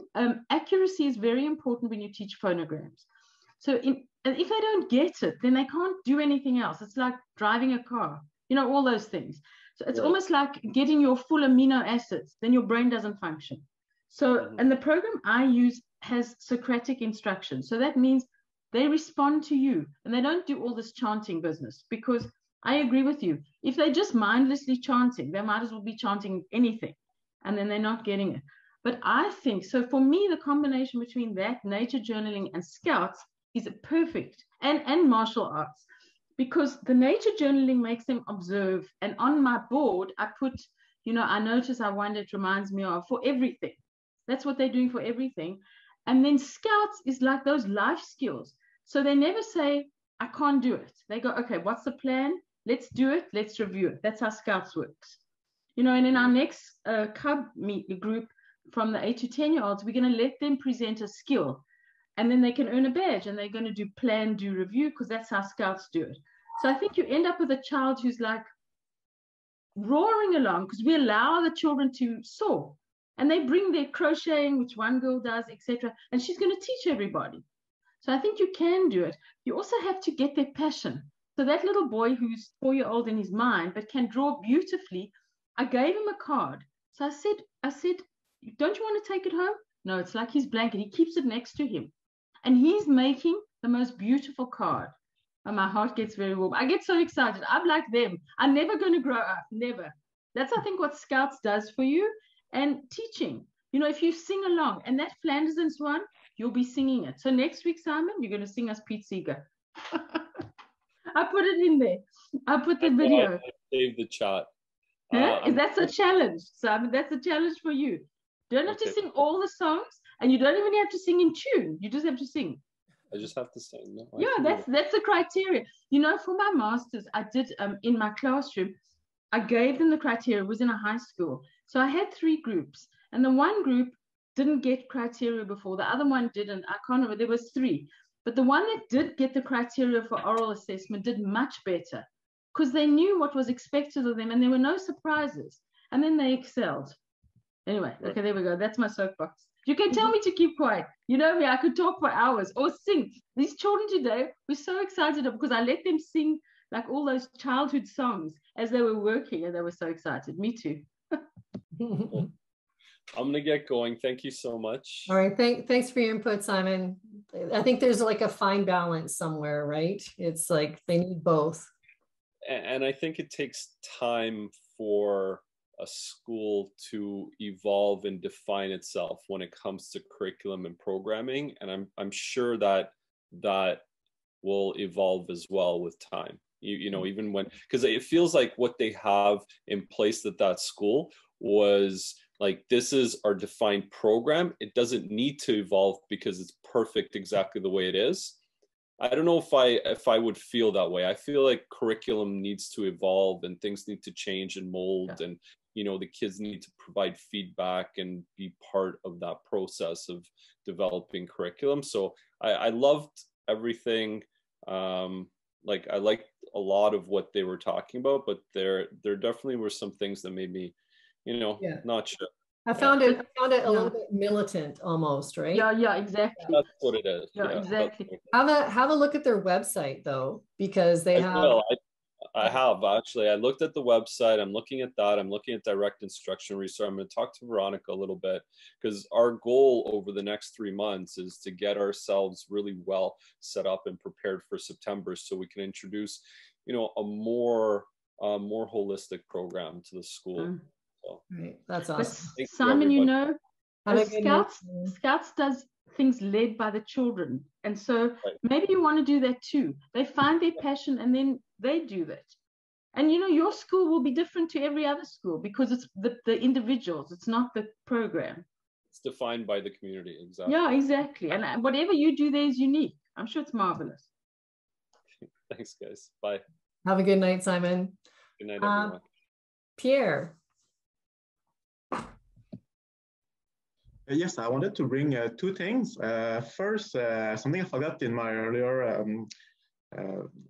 accuracy is very important when you teach phonograms. So and if they don't get it, then they can't do anything else. It's like driving a car, all those things. So it's almost like getting your full amino acids, then your brain doesn't function. So, and the program I use has Socratic instruction. So that means they respond to you and they don't do all this chanting business, because I agree with you. If they're just mindlessly chanting, they might as well be chanting anything, and then they're not getting it. But I think, so for me, the combination between that, nature journaling, and Scouts is perfect, and martial arts, because the nature journaling makes them observe. And on my board, I put, I notice, I wonder, it reminds me of, for everything. That's what they're doing for everything. And then Scouts is like those life skills. So they never say, I can't do it. They go, okay, what's the plan? Let's do it. Let's review it. That's how Scouts works. You know, and in our next Cub meet group from the 8 to 10-year-olds, we're going to let them present a skill, and then they can earn a badge, and they're going to do plan, do review, because that's how Scouts do it. So I think you end up with a child who's like roaring along, because we allow the children to soar, and they bring their crocheting, which one girl does, etc., and she's going to teach everybody. So I think you can do it. You also have to get their passion. So that little boy who's 4-year-old in his mind, but can draw beautifully, I gave him a card. So I said, don't you want to take it home? No, it's like his blanket. He keeps it next to him. And he's making the most beautiful card. And my heart gets very warm. I get so excited. I'm like them. I'm never going to grow up. Never. That's, I think, what Scouts does for you. And teaching. You know, if you sing along, and that Flanderson's one, you'll be singing it. So next week, Simon, you're going to sing us Pete Seeger. I put it in there. I put the video. Save the chat. That's a challenge. Simon, that's a challenge for you. You don't have to sing all the songs, and you don't even have to sing in tune. You just have to sing. I just have to sing. No, yeah, that's the criteria. You know, for my masters, I did in my classroom, I gave them the criteria. It was in a high school. So I had 3 groups, and the one group didn't get criteria before. The other one didn't. I can't remember. There was 3. But the one that did get the criteria for oral assessment did much better, because they knew what was expected of them, and there were no surprises. And then they excelled. Anyway, okay, there we go. That's my soapbox. You can tell me to keep quiet. You know me, I could talk for hours or sing. These children today were so excited because I let them sing like all those childhood songs as they were working, and they were so excited. Me too. I'm going to get going. Thank you so much. All right. Thanks for your input, Simon. I think there's like a fine balance somewhere, right? It's like they need both. And I think it takes time for a school to evolve and define itself when it comes to curriculum and programming. And I'm sure that will evolve as well with time. You know, even when, because it feels like what they have in place at that school was like, this is our defined program. It doesn't need to evolve because it's perfect exactly the way it is. I don't know if I would feel that way. I feel like curriculum needs to evolve and things need to change and mold, and you know, the kids need to provide feedback and be part of that process of developing curriculum. So I loved everything. Like I liked a lot of what they were talking about, but there definitely were some things that made me, you know, not sure. I found it a little bit militant almost, right? Yeah, exactly. That's what it is. Yeah, exactly. Have a look at their website though, because they have. I have actually. I looked at the website. I'm looking at that. I'm looking at direct instruction resource. I'm going to talk to Veronica a little bit, because our goal over the next 3 months is to get ourselves really well set up and prepared for September, so we can introduce, you know, a more holistic program to the school. So, right. That's awesome. But Simon, you know, Scouts does things led by the children, and so maybe you want to do that too. They find their passion and then they do that. And you know, your school will be different to every other school because it's the individuals, it's not the program. It's defined by the community. Exactly. Yeah, exactly. And whatever you do there is unique. I'm sure it's marvelous. Thanks, guys. Bye. Have a good night, Simon. Good night, everyone. Pierre. Yes, I wanted to bring 2 things. First, something I forgot in my earlier,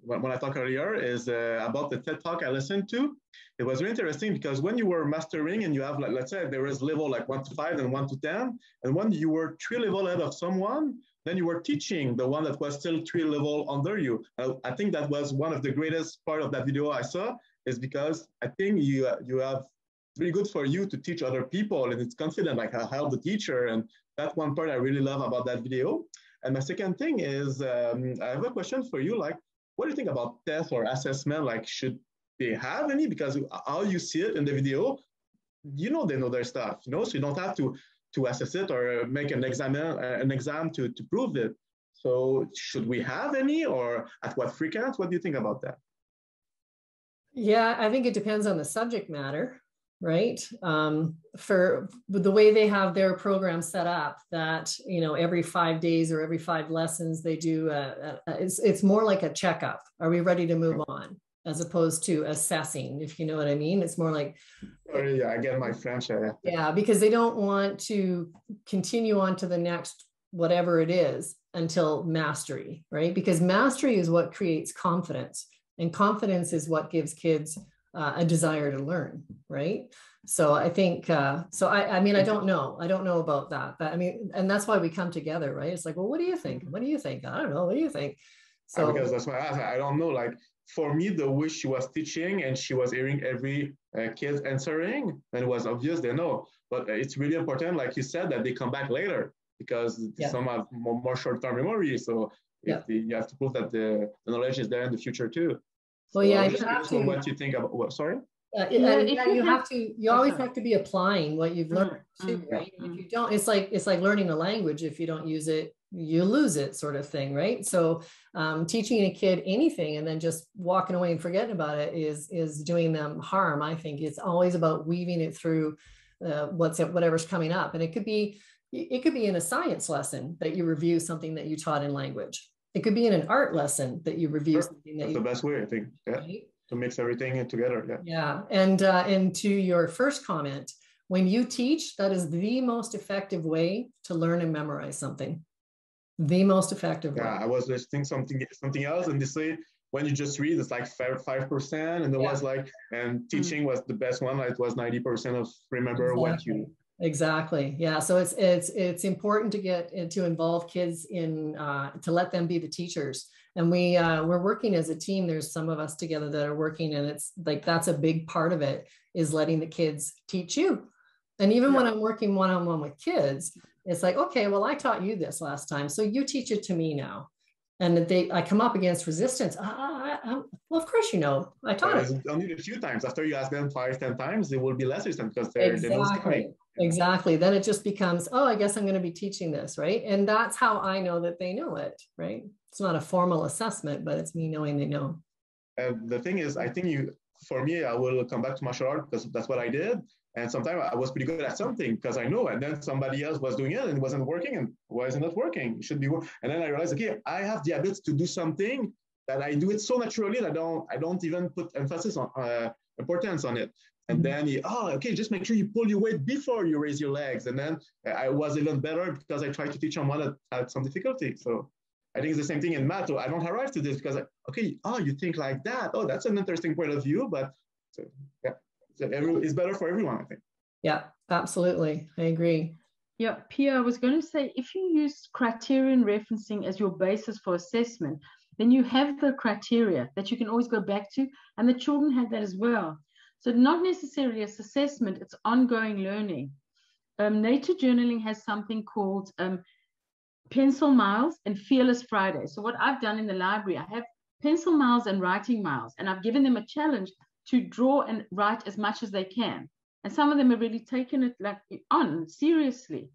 when I talked earlier, is about the TED Talk I listened to. It was really interesting because when you were mastering and you have, like, let's say there is level like 1 to 5 and 1 to 10, and when you were 3 level ahead of someone, then you were teaching the one that was still 3 level under you. I think that was one of the greatest part of that video I saw, is because I think you have really good for you to teach other people, and it's confident, like I help the teacher. And that's one part I really love about that video. And my second thing is, I have a question for you. Like, what do you think about tests or assessment? Like, should they have any? Because how you see it in the video, you know, they know their stuff, you know, so you don't have to assess it or make an exam to prove it. So should we have any, or at what frequency? What do you think about that? Yeah, I think it depends on the subject matter. Right. For the way they have their program set up, that, you know, every 5 days or every 5 lessons they do, it's more like a checkup. Are we ready to move on? as opposed to assessing, if you know what I mean. It's more like, sorry, yeah, I get my French. Yeah, because they don't want to continue on to the next whatever it is until mastery, right? Because mastery is what creates confidence, and confidence is what gives kids a desire to learn, right? So I think, I mean, I don't know about that, but I mean, and that's why we come together, right? It's like, well, what do you think? What do you think? I don't know. What do you think? So because that's why I don't know. Like for me, the way she was teaching and she was hearing every kid answering, then it was obvious they know. But it's really important, like you said, that they come back later because some have more short-term memory. So you have to prove that the knowledge is there in the future too. Well, so yeah, you have to. What you think about? What, sorry. You always have to be applying what you've learned too, right? If you don't, it's like learning a language. If you don't use it, you lose it, sort of thing, right? So teaching a kid anything and then just walking away and forgetting about it is doing them harm. I think it's always about weaving it through whatever's coming up, and it could be in a science lesson that you review something that you taught in language. It could be in an art lesson that you review something that's the best way, I think. Yeah. Right? To mix everything together. Yeah. And to your first comment, when you teach, that is the most effective way to learn and memorize something. The most effective way. I was listening something else, and they say when you just read, it's like 5%, and it was like, and teaching was the best one. Like it was 90% of remember what you. Exactly. Yeah. So it's important to involve kids in to let them be the teachers. And we're working as a team. There's some of us together that are working, and it's like that's a big part of it is letting the kids teach you. And even when I'm working one-on-one with kids, it's like, okay, well, I taught you this last time, so you teach it to me now. And I come up against resistance. Well, of course, I taught it. Only a few times. After you ask them 5-10 times, they will be less resistant because they know it's coming. Exactly. Then it just becomes, oh, I guess I'm going to be teaching this, right? And that's how I know that they know it, right? It's not a formal assessment, but it's me knowing they know. And the thing is, I think for me, I will come back to martial art because that's what I did. And sometimes I was pretty good at something because I know, and then somebody else was doing it and it wasn't working. And why is it not working? It should be working. And then I realized, okay, I have the ability to do something that I do it so naturally that I don't even put emphasis on importance on it. And then just make sure you pull your weight before you raise your legs. And then I was even better because I tried to teach someone that had some difficulty. So I think it's the same thing in math. I don't arrive to this because you think like that. Oh, that's an interesting point of view. But it's better for everyone, I think. Yeah, absolutely. I agree. Yeah, Pia, I was going to say, if you use criterion referencing as your basis for assessment, then you have the criteria that you can always go back to, and the children have that as well. So not necessarily as assessment, it's ongoing learning. Nature Journaling has something called Pencil Miles and Fearless Friday. So what I've done in the library, I have pencil miles and writing miles, and I've given them a challenge to draw and write as much as they can. And some of them have really taken it on seriously.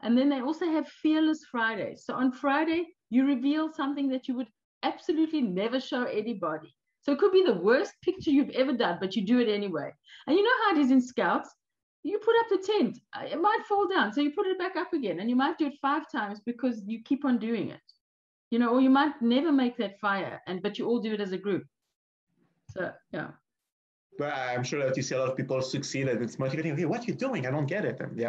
And then they also have Fearless Friday. So on Friday, you reveal something that you would absolutely never show anybody. So it could be the worst picture you've ever done, but you do it anyway. And you know how it is in Scouts? You put up the tent, it might fall down. So you put it back up again, and you might do it 5 times because you keep on doing it. Or you might never make that fire, but you all do it as a group. So, yeah. But I'm sure that you see a lot of people succeed and it's motivating. Okay, what are you doing? I don't get it. And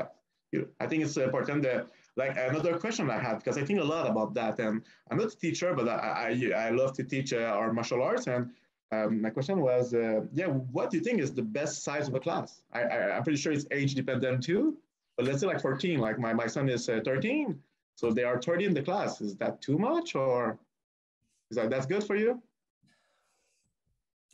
I think it's important that, like another question I had, because I think a lot about that. And I'm not a teacher, but I love to teach our martial arts. And my question was, what do you think is the best size of a class? I'm pretty sure it's age dependent too. But let's say like 14, like my son is 13. So they are 30 in the class. Is that too much, or is that's good for you?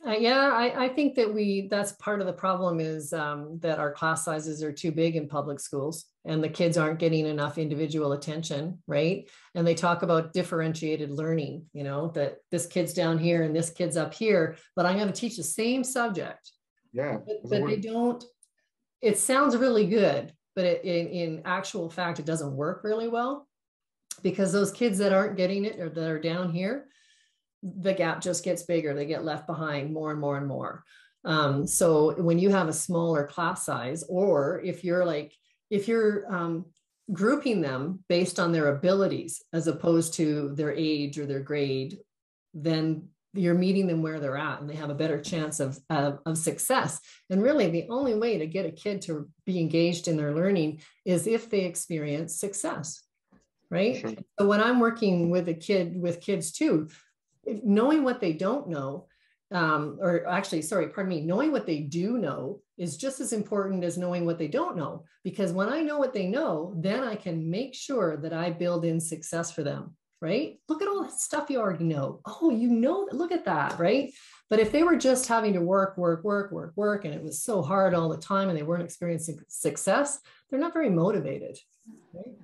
I think that that's part of the problem is that our class sizes are too big in public schools and the kids aren't getting enough individual attention, right? And they talk about differentiated learning, that this kid's down here and this kid's up here, but I'm going to teach the same subject. Yeah. But they don't, it sounds really good, but in actual fact, it doesn't work really well because those kids that aren't getting it or that are down here, the gap just gets bigger. They get left behind more and more and more. So when you have a smaller class size, or if you're grouping them based on their abilities as opposed to their age or their grade, then you're meeting them where they're at, and they have a better chance of success. And really the only way to get a kid to be engaged in their learning is if they experience success, right? Sure. So when I'm working with kids too, knowing what they don't know, knowing what they do know is just as important as knowing what they don't know. Because when I know what they know, then I can make sure that I build in success for them, right? Look at all the stuff you already know. Oh, you know, look at that, right? But if they were just having to work, and it was so hard all the time and they weren't experiencing success, they're not very motivated, right?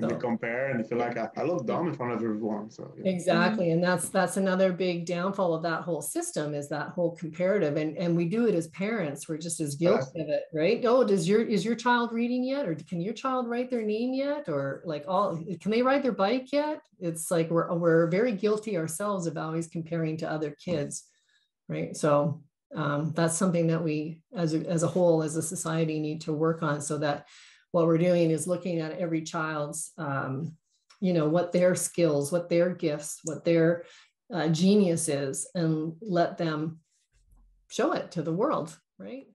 And they compare and they feel like I look dumb in front of everyone. So yeah. Exactly. And that's another big downfall of that whole system, is that whole comparative. And we do it as parents. We're just as guilty of it, right? Oh, is your child reading yet? Or can your child write their name yet? Or can they ride their bike yet? It's like we're very guilty ourselves of always comparing to other kids, right? So that's something that we as a whole, as a society, need to work on, so that what we're doing is looking at every child's, what their skills, what their gifts, what their genius is, and let them show it to the world, right?